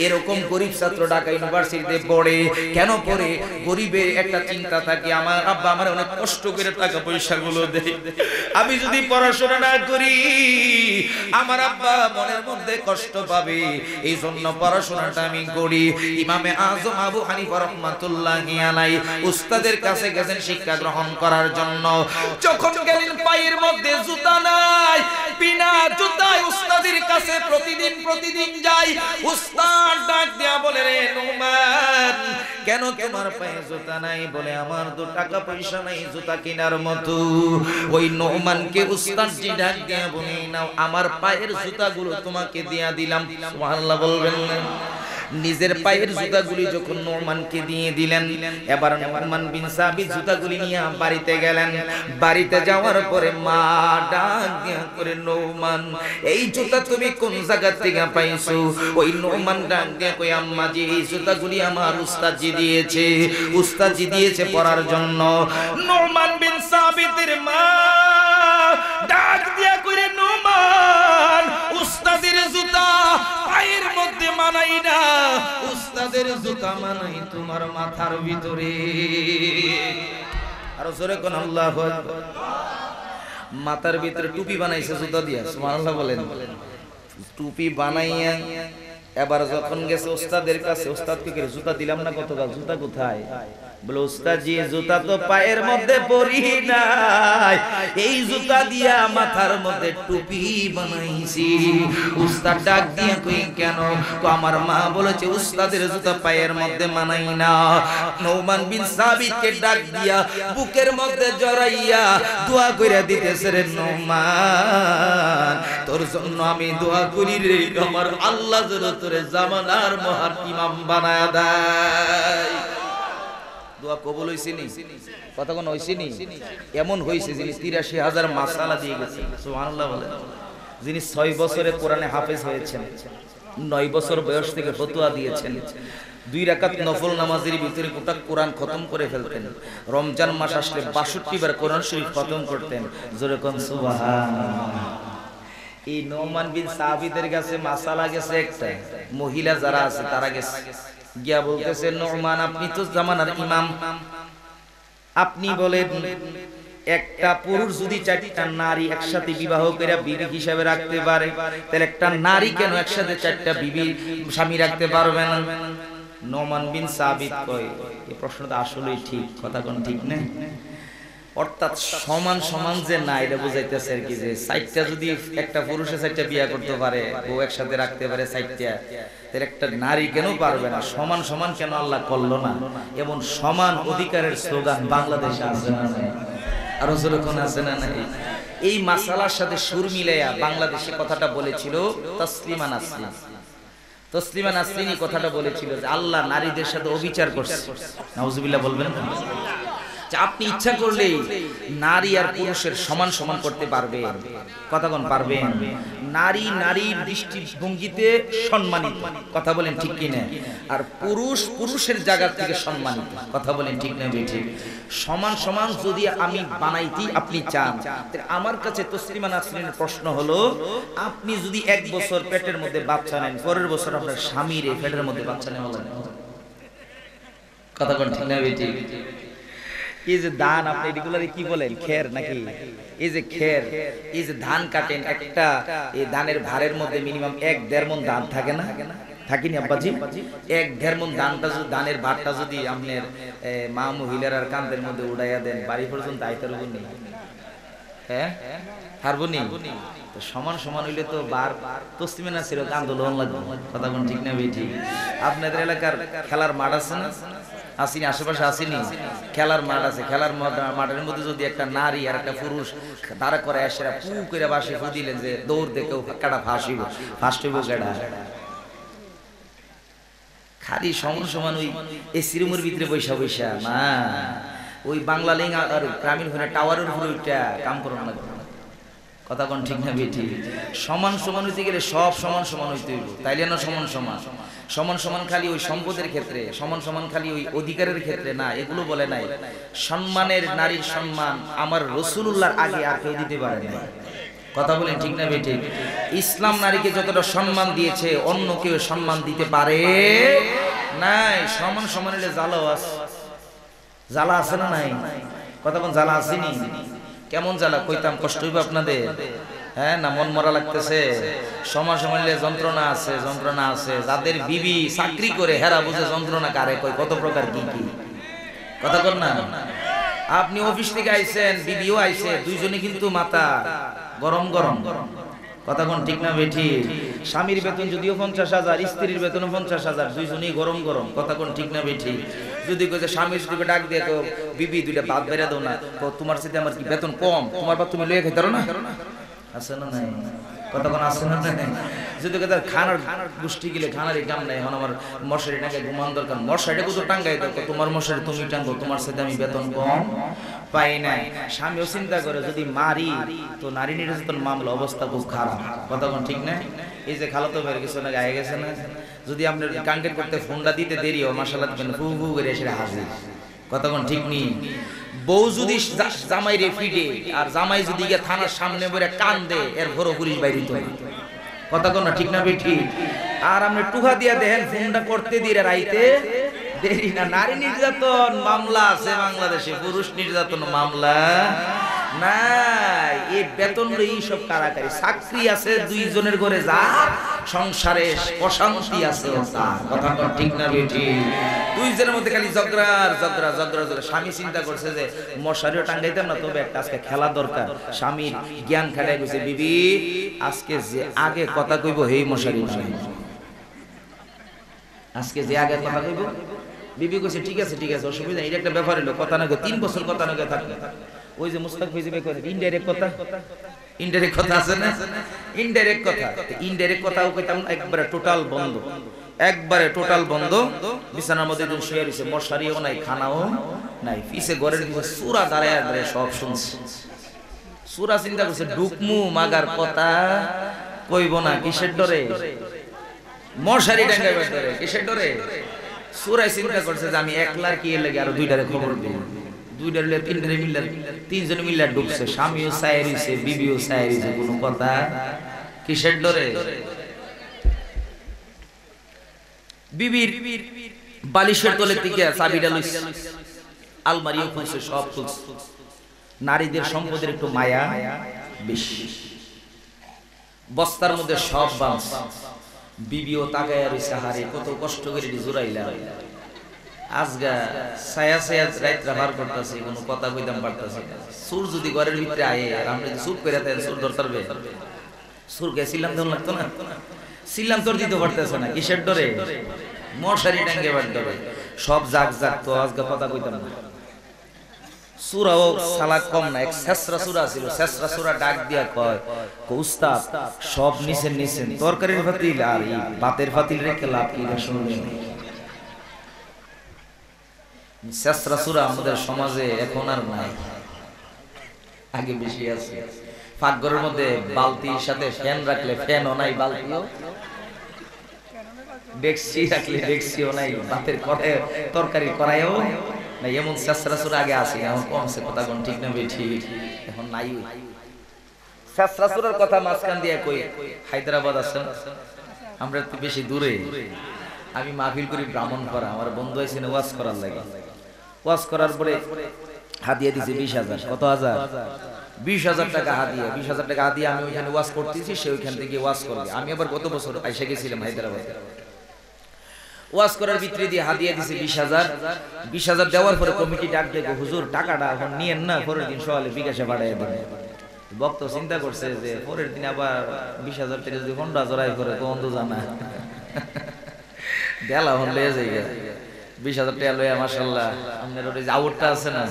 এরকম গরিব ছাত্র ঢাকা ইউনিভার্সিটিতে পড়ে। কেন পড়ে? গরিবের একটা চিন্তা থাকে, আমার আব্বা আমার অনেক কষ্ট করে টাকা পয়সাগুলো দেয়, আমি যদি পড়াশোনা না করি আমার আব্বা মনের মধ্যে কষ্ট পাবে, এই জন্য পড়াশোনাটা আমি করি। ইমামে আজম আবু হানিফা রাহমাতুল্লাহি আলাইহি উস্তাদের কাছে গেছেন শিক্ষা গ্রহণ করার জন্য। যখন গেলেন পায়ের মধ্যে জুতা নাই, বিনা জুতায় উস্তাদের কাছে প্রতিদিন যাই। উস্তাদ ডাক দিয়া বলে, রে নোমান, কেন তোমার পায়ে জুতা নাই? বলে, আমার তো টাকা পয়সা নাই জুতা কেনার মতো। ওই নোমানকে উস্তাদ জি ডাক দিয়া বলে, নাও আমার পায়ের জুতাগুলো তোমাকে দিয়া দিলাম। সুবহানাল্লাহ বলবেন না? নিজের পায়ের জুতাগুলি যখন নোমানকে দিয়ে দিলেন, এবার নোমান বিন সাবিত জুতাগুলি নিয়ে বাড়িতে গেলেন। বাড়িতে যাওয়ার পরে মা ডাক দিয়া করে, নোমান, এই জুতা তুমি কোন জায়গা থেকে পাইছো? ওই নোমান ডাক দিয়া কই, আম্মা জি, এই জুতাগুলি আমার উস্তাদজি দিয়েছে, উস্তাদজি দিয়েছে পরার জন্য। নোমান বিন সাবিতের মা ডাক দিয়া করে, নোমান, উস্তাদের জুতা পায়ের মধ্যে মানাই না, উস্তাদের জুতা মানাই তোমার মাথার ভিতরে। আর জোরে কোন আল্লাহু আকবার। মাথার ভিতরে টুপি বানাইছে জুতা দিয়া, সুবহানাল্লাহ বলেন। টুপি বানাইয়া এবার যখন গেছে উস্তাদের কাছে, উস্তাদকে জুতা দিলাম না, কতটা জুতা কোথায়? বলে উস্তাদ জি জুতা তো পায়ের মধ্যে পরি নাই, এই জুতা দিয়া মাথার মধ্যে টুপি বানাইছি। উস্তাদ ডাক দিয়ে কই কেন? তো আমার মা বলেছে উস্তাদের জুতা পায়ের মধ্যে মানাই না। নওমান বিন সাবিতকে ডাক দিয়া বুকের মধ্যে জড়াইয়া দোয়া কইরা দিতেছে, রে নওমান তোর জন্য আমি দোয়া করি রে, আমার আল্লাহ যেন তোরে জামানার মহান ইমাম বানায়া দেয়। দোয়া কবুল হইছে নি? কথা কোন হইছে নি? এমন হইছে যিনি ৮৩,০০০ মাসালা দিয়ে গেছেন, সুবহানাল্লাহ বলেন। যিনি ৬ বছরে কোরআনে হাফেজ হয়েছেন, ৯ বছর বয়স থেকে ফতোয়া দিয়েছেন, 2 রাকাত নফল নামাজের ভিতরে গোটা কোরআন খতম করে ফেলতেন, রমজান মাস আসলে ৬২ বার কোরআন শরীফ খতম করতেন। জোরে কোন সুবহানাল্লাহ। এই নওমান বিন সাবিতের কাছে মাসালা গেছে একটা, মহিলা যারা আছে তারা গেছে, গিয়া বলতেছে নওমান আপনি তো জামানার ইমাম, আপনি বলেন একটা পুরুষ যদি 4টা নারী একসাথে বিবাহ করে বিবি হিসাবে রাখতে পারে, তাহলে একটা নারী কেন একসাথে 4টা বিবি স্বামী রাখতে পারবে না? নওমান বিন সাবিত কয় এই প্রশ্নটা আসলেই ঠিক, কথা কোন ঠিক না? অর্থাৎ সমান সমান যে না, এটা বুঝাইতেছে আর কি, যে 4টা যদি একটা পুরুষে 4টা বিয়ে করতে পারে, ও একসাথে রাখতে পারে 4টা, তাহলে একটা নারী কেন পারবে না? সমান সমান কেন আল্লাহ করলো না? এবং সমান অধিকারের স্লোগান বাংলাদেশে আছে না নাই? আরো যেরকম আছে না নাই? এই মাসালার সাথে সুর মিলাইয়া বাংলাদেশে কথাটা বলেছিল তসলিমা নাসরিন। তসলিমা নাসরিন কথাটা বলেছিল যে আল্লাহ নারীদের সাথে অবিচার করছে। নাউজুবিল্লাহ বলবেন না? আপনি ইচ্ছা করলে নারী আর পুরুষের সমান সমান করতে পারবেন, কথা কোন পারবেন? নারী নারীর দৃষ্টিভঙ্গিতে সম্মানিত, কথা বলেন ঠিক কিনা? আর পুরুষ পুরুষের জায়গা থেকে সম্মানিত, কথা বলেন ঠিক না বেঠিক? সমান সমান যদি আমি বানাইতে আপনি চান, আমার কাছে তসলিমা নাসরিনের প্রশ্ন হলো, আপনি যদি 1 বছর পেটের মধ্যে বাচ্চা নেন, পরের বছর আপনার স্বামীর পেটের মধ্যে বাচ্চা নেওয়া লাগে, কথা কোন ঠিক না বেঠিক? এই যে ধান আপনি রেগুলারে কি বলেন, খের নাকি? এই যে খের, এই যে ধান কাটেন, একটা এই ধানের ভারের মধ্যে মিনিমাম 1-1.5 মণ ধান থাকে না? থাকিনি আব্বাজি? 1-1.5 মণ ধানটা যদি, ধানের ভাতটা যদি আপনার মা মহিলার আর কান্দের মধ্যে উড়াইয়া দেন, বাড়ি পর্যন্ত আইতে পারবো নি? হ্যাঁ পারবো নি? তো সমান সমান হইলে তো বার তসলিমা নাসরিন আন্দোলন লাগবে, কথা কোন ঠিক না বেঠিক? আপনাদের এলাকার খেলার মাঠ আছে না? আসিনি? আশেপাশে আসিনি? খেলার মাঠ আছে, খেলার মাঠের মধ্যে যদি একটা নারী আর একটা পুরুষ দাঁড়া করে এসেরা পু করে বাসে ফু দিলেন যে দৌড় দেখে কাটা ফাঁসিব, ফার্স্ট হইব কেডা? খালি সমান সমান ওই এসির রুমের ভিতরে বৈশা বৈশা না, ওই বাংলা লিং আর গ্রামীণ ফোনে টাওয়ারের উপরে ওইটা কাম করুন না, কথা কোন ঠিক না বেঠি? সমান সমান হইতে গেলে সব সমান সমান হইতে হইব, তাইলে না সমান সমান। সমান সমান খালি ওই সম্পদের ক্ষেত্রে, সমান সমান খালি ওই অধিকারের ক্ষেত্রে না, এগুলো বলে নাই। সম্মানের, নারীর সম্মান আমার রাসূলুল্লাহর আগে আর কেউ দিতে পারে না, কথা বলেন ঠিক না বেঠি? ইসলাম নারীকে যতটা সম্মান দিয়েছে অন্য কেউ সম্মান দিতে পারে নাই। সমান সমান হলে জ্বালাও আছে, জ্বালা আছে না নাই? কথা কোন জ্বালা আসেনি? কেমন জ্বালা কইতাম, কষ্ট হইব আপনাদের? হ্যাঁ না, মন মরা লাগতেছে? সমান সমান যন্ত্রণা আছে, যন্ত্রণা আছে। যাদের বিবি চাকরি করে হেরা বুঝে যন্ত্রণা কারে কই, কত প্রকার কি কি, কথা কর না? আপনি অফিস থেকে আইছেন, বিবিও আইছে, দুইজনে কিন্তু মাথা গরম গরম, কথা কোন ঠিক না বেঠি? স্বামীর বেতন যদিও 50,000, স্ত্রীর বেতন 50,000, দুইজনেই গরম গরম, কথা কোন ঠিক না বেঠি? যদি কইছে স্বামীর যদি ডাক দিয়ে তো বিবি দুইটা ভাত বেড়ে দাও না, তো তোমার সাথে আমার কি বেতন কম, তোমার ভাত তুমি লইয়া খাইতে পারো না, আছে না নাই? কথা কোন আছে না নাই? যদি কথা খানার গোষ্ঠী গেলে খানারই কাম নাই, এখন আমার মশারি টাঙ্গাই ঘুমান দরকার, মশারিটা কত টাঙ্গাই দেখো, তোমার মশারি তুমি টাঙ্গো, তোমার সাথে আমি বেতন কম পাই নাই। স্বামীও চিন্তা করে যদি মারি তো নারী নির্যাতন মামলা, অবস্থা খুব খারাপ, কথা কোন ঠিক না? এই যে খালাতো ভাইয়ের কিছু না গায়ে গেছে না, যদি আপনার কাঙ্কের করতে ফোনটা দিতে দেরি হয়, মাশাআল্লাহ ফু ফু করে এসে হাজির, কথা কোন ঠিক নেই? বউ যদি জামাই রে ফিডে আর জামাই যদি গিয়ে থানার সামনে বলে কান্দে, এর ঘরও পুলিশ বাইরে তো, কথা কোন ঠিক না বেঠি? আর আপনি টুকা দিয়া দেখেন ফোনটা করতে দিয়ে রাইতে দেরি না। নারী নির্যাতন মামলা আছে বাংলাদেশে, পুরুষ নির্যাতন মামলা নাই। এই বেতন এই সব কারাকারি, চাকরি আছে দুইজনের ঘরে যা সংসারে অশান্তি আছে কথা ঠিক না বেটি দুই জনের মধ্যে খালি ঝগড়া ঝগড়া ঝগড়া ঝগড়া স্বামী চিন্তা করছে যে মশারিও টাঙ্গাইতাম না তবে একটা আজকে খেলা দরকার স্বামীর জ্ঞান খাটাই গেছে বিবি আজকে যে আগে কথা কইব হেই মশারি আজকে যে আগে কথা কইব বিবি কইছে ঠিক আছে অসুবিধা এটা একটা ব্যাপার হলো কথা না 3 বছর কথা না থাকলে ওই যে মুস্তাক ভাই যে করে ইনডাইরেক্ট কথা আছে না ইনডাইরেক্ট কথাও কইতাম একবারে টোটাল বন্ধ বিছানার মধ্যে দিন শুয়ে রইছে মশারিও নাই খানাও নাই পিছে ঘরের দিকে সূরা দাঁড়ায় সব শুনছে সূরা চিন্তা করছে ডুকমু মাগার কথা কইব না কিসের ডরে মশারি টাঙ্গাইবার ডরে কিসের ডরে সূরা চিন্তা করছে যে আমি একলার কি এর লাগি আর দুইটারে খবর দেব দুইটার লে তিনটারে মিলার তিনজন মিলা ডুবছে স্বামীও সাইরিছে বিবিও সাইরিছে কোনো কথা কিসের ডরে বিবির বালিশের তলে থেকে চাবিটা লইছে আলমারিও খুলছে সব খুলছে নারীদের সম্পদের একটু মায়া বেশি বস্তার মধ্যে সব বাঁশ বিবিও তাকায় রইছে হারে কত কষ্ট করে জুরাইলা আজগা ছায়া রাত রাবার করতেছে কোনো কথা কইতাম পারতাছে সুর যদি ঘরের ভিতরে আয়ে আর আমরা যদি চুপ করে তাই সুর ধরতারবে সুর গেছিলাম তো লাগতো না সিলাম তোর দিতে পারতেছে না কিসের ডরে মশারি টাঙ্গে বার ডরে সব জাগ তো আজগা কথা কইতাম না সূরাও সালাক কম না এক শেষরা সূরা ছিল শেষরা সূরা ডাক দিয়া কয় উস্তাদ সব নিছেন তরকারির ফাতিল আর এই ভাতের ফাতিল রেখে লাভ কি শুনবেন শেষরা সূরা আমাদের সমাজে এখন আর নাই আগে বেশি আছে পাকঘরের মধ্যে বালতির সাথে ফ্যান রাখলে ফ্যানও নাই বালতিও ডেক্সি রাখলে ডেক্সিও নাই ভাতের কড়াই তরকারি কড়াইও না এমন শেষরা সূরা আগে আছে এখন কমছে কথা কোন ঠিক না বেঠি এখন নাই শেষরা সূরার কথা মাঝখান দিয়ে কই হায়দ্রাবাদ আছেন আমরা একটু বেশি দূরে আমি মাহফিল করি ব্রাহ্মণপাড়া আমার বন্ধু আইছেন ওয়াজ করার লাগে ওয়াজ করার পরে হাদিয়া দিছে 20,000 কত হাজার 20,000 টাকা হাদিয়া 20,000 টাকা হাদিয়া আমি ওইখানে ওয়াজ করতেছি সে ওইখান থেকে ওয়াজ করবে আমি আবার গত বছর আইসা গেছিলাম হায়দ্রাবাদে ওয়াজ করার ভিতরে দিয়ে হাদিয়া দিছে 20,000 দেওয়ার পরে কমিটি ডাক দেয় হুজুর টাকাটা এখন নিয়েন না পরের দিন সকালে বিকাশে পাঠিয়ে দেবেন বক্তা চিন্তা করছে যে পরের দিন আবার 20,000 টাকা যদি হন্ডা জড়াই করে তো অন্ধ জানা দেলা হন লয়ে যাই 20,000 টাকা লয়ে মাশাআল্লাহ আপনার ওই যে আউটটা আছে না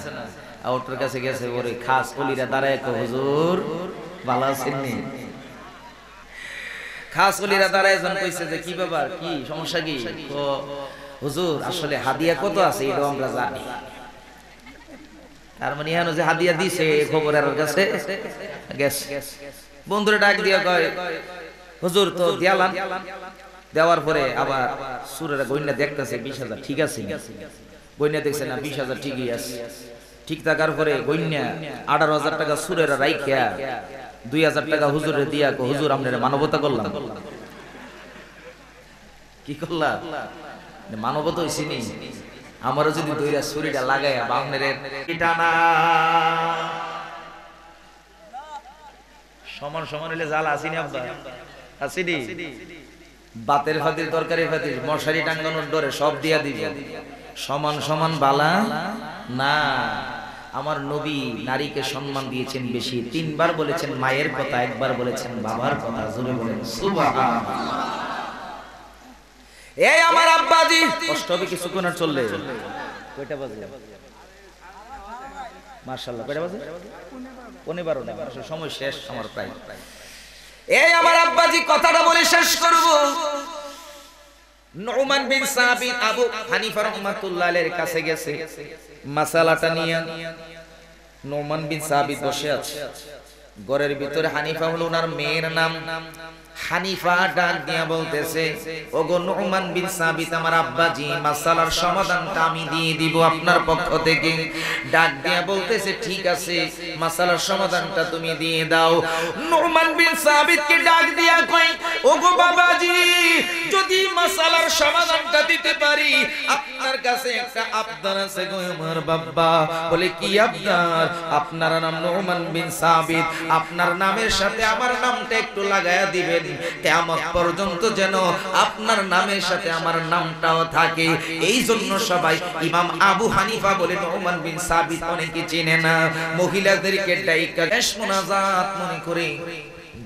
আউটটার কাছে গেছে ওরে খাস কলিরা দাঁড়ায় কো হুজুর ভালো আছেন নি খাস কলিরা দাঁড়ায় জন কইছে যে কি ব্যাপার কি সমস্যা কি তো হুজুর আসলে হাদিয়া কত আছে এটা আমরা জানি তার মানে এখানে যে হাদিয়া দিছে খবর আর কাছে গেছে বন্ধুরা ডাক দিয়া কয় হুজুর তো দিয়ালাম দেওয়ার পরে আবার সুরেরা গইনা দেখতেছে 20,000 ঠিক আছে গইনা দেখছে না 20,000 ঠিকই আছে ঠিক থাকার পরে গইনা 18,000 টাকা সুরেরা রাইখিয়া 2,000 টাকা হুজুরে দিয়া কো হুজুর আপনারা মানবতা করলাম কি করলা মানবতা হইছে নি আমারও যদি দুইটা ছুরিটা লাগায়া বামনের টানা সমান সমান হইলে জাল আসিনি আব্বা আসিনি বাতের ফাতিল তরকারি ফাতিল মশারি টাঙ্গানোর ডরে সব দিয়া দিবে সমান সমান বালা না আমার নবী নারীকে সম্মান দিয়েছেন বেশি 3 বার বলেছেন মায়ের কথা একবার বলেছেন বাবার কথা জোরে বলেন সুবহানাল্লাহ এই আমার আব্বাজি কষ্ট হবে কিছুক্ষণ আর চললে কয়টা বাজে মাশাআল্লাহ কয়টা বাজে 12:15 সময় শেষ আমার প্রায় এই আমার আব্বাজি কথাটা বলে শেষ করব নুমান বিন সাবিত আবু হানিফা রাহমাতুল্লাহ আলাইহির কাছে গেছে মাসালাটা নিয়ে নুমান বিন সাবিত বসে আছে ঘরের ভিতরে হানিফা হলো ওনার মেয়ের নাম হানিফা ডাক দিয়া বলতেছে ওগো নুমান বিন সাবিত আমার আব্বাজি মাসালার সমাধানটা আমি দিয়ে দিব আপনার পক্ষ থেকে ডাক দিয়া বলতেছে ঠিক আছে মাসালার সমাধানটা তুমি দিয়ে দাও নুমান বিন সাবিত কে ডাক দিয়া কই ওগো বাবাজি যদি মাসালার সমাধানটা দিতে পারি। আপনার কাছে একটা আবদার আছে গো আমার বাবা। বলে কি আবদার? আপনার নাম নুমান বিন সাবিত, আপনার নামের সাথে আমার নামটা একটু লাগায়া দিবেন, কিয়ামত পর্যন্ত যেন আপনার নামের সাথে আমার নামটাও থাকে। এই জন্য সবাই ইমাম আবু হানিফা বলে নুমান বিন সাবিত অনেকে চেনে না। মহিলাদেরকে ডাইকা শেষ মুনাজাত মনে করে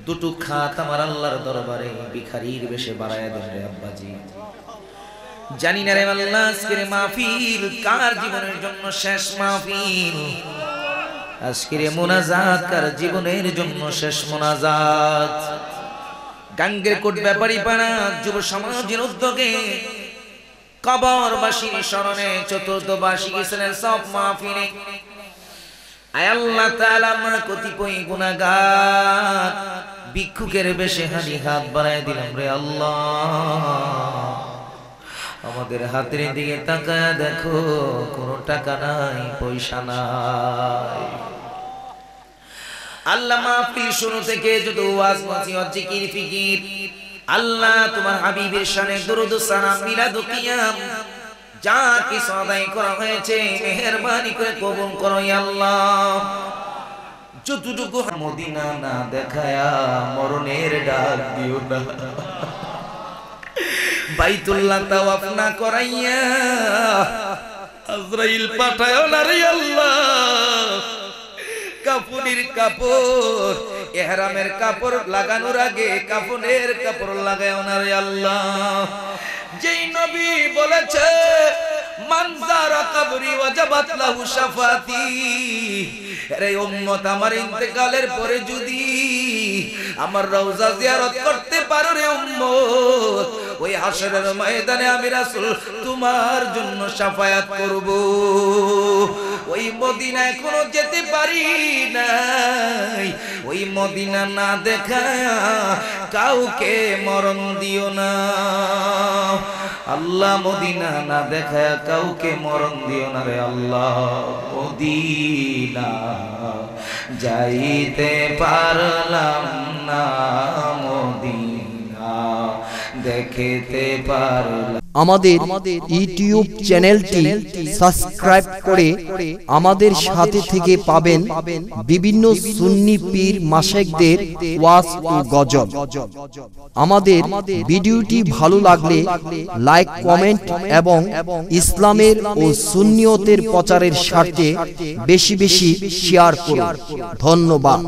দুটো খাত আমার আল্লাহর দরবারে ভিখারির বেশে বাড়ায়া দেন রে আব্বাজি। জানি না রে আল্লাহ, আজকের মাহফিল কার জীবনের জন্য শেষ মাহফিল? আজকের মুনাজাত কার জীবনের জন্য শেষ মুনাজাত? গাঙ্গের কোট ব্যাপারী পাড়া যুব সমাজের উদ্যোগে কবরবাসীর স্মরণে চতুর্থ বার্ষিক ইসলামের সব মাহফিলে আয় আল্লাহ তাআলা আমরা কতিপয় গুনাহগার ভিক্ষুকের বেশে হানি হাত বাড়ায় দিলাম রে আল্লাহ। আমাদের হাতের দিকে তাকায় দেখো, কোনো টাকা নাই, পয়সা নাই। আল্লাহ মাহফিল শুরু থেকে যত ওয়াজ নসিহত জিকির ফিকির, আল্লাহ তোমার হাবিবের শানে দরুদ সালাম মিলাদ কিয়াম যা কিছু আদায় করা হয়েছে মেহেরবানি করে কবুল করো ইয়া আল্লাহ। যতটুকু মদিনা না দেখায়া মরণের ডাক দিও না, বাইতুল্লাহ তাওয়াফ না করাইয়া আজরাইল পাঠায়ো না রে আল্লাহ। কাফনের কাপড়, ইহরামের কাপড় লাগানোর আগে কাফনের কাপড় লাগায়ো না রে আল্লাহ। যেই নবী বলেছে মান যারা কবরি ওয়াজাবাত লাহু শাফাতি, আরে উম্মত আমার ইন্তেকালের পরে যদি আমার রওজা জিয়ারত করতে পারো রে উম্মত, ওই হাশরের ময়দানে আমি রাসূল তোমার জন্য শাফায়াত করব। ওই মদিনা এখনো যেতে পারি নাই, ওই মদিনা না দেখা কাউকে মরণ দিও না আল্লাহ। মদিনা না দেখা কাউকে মরণ দিও না রে আল্লাহ। মদিনা যাইতে পারলাম না, মদিনা দেখিতে পারলাম। আমাদের ইউটিউব চ্যানেলটি সাবস্ক্রাইব করে আমাদের সাথে থেকে পাবেন বিভিন্ন সুন্নি পীর মাশায়েখদের ওয়াজ ও গজল। আমাদের ভিডিওটি ভালো লাগলে লাইক, কমেন্ট এবং ইসলামের ও সুন্নিয়তের প্রচারের স্বার্থে বেশি বেশি শেয়ার করুন। ধন্যবাদ।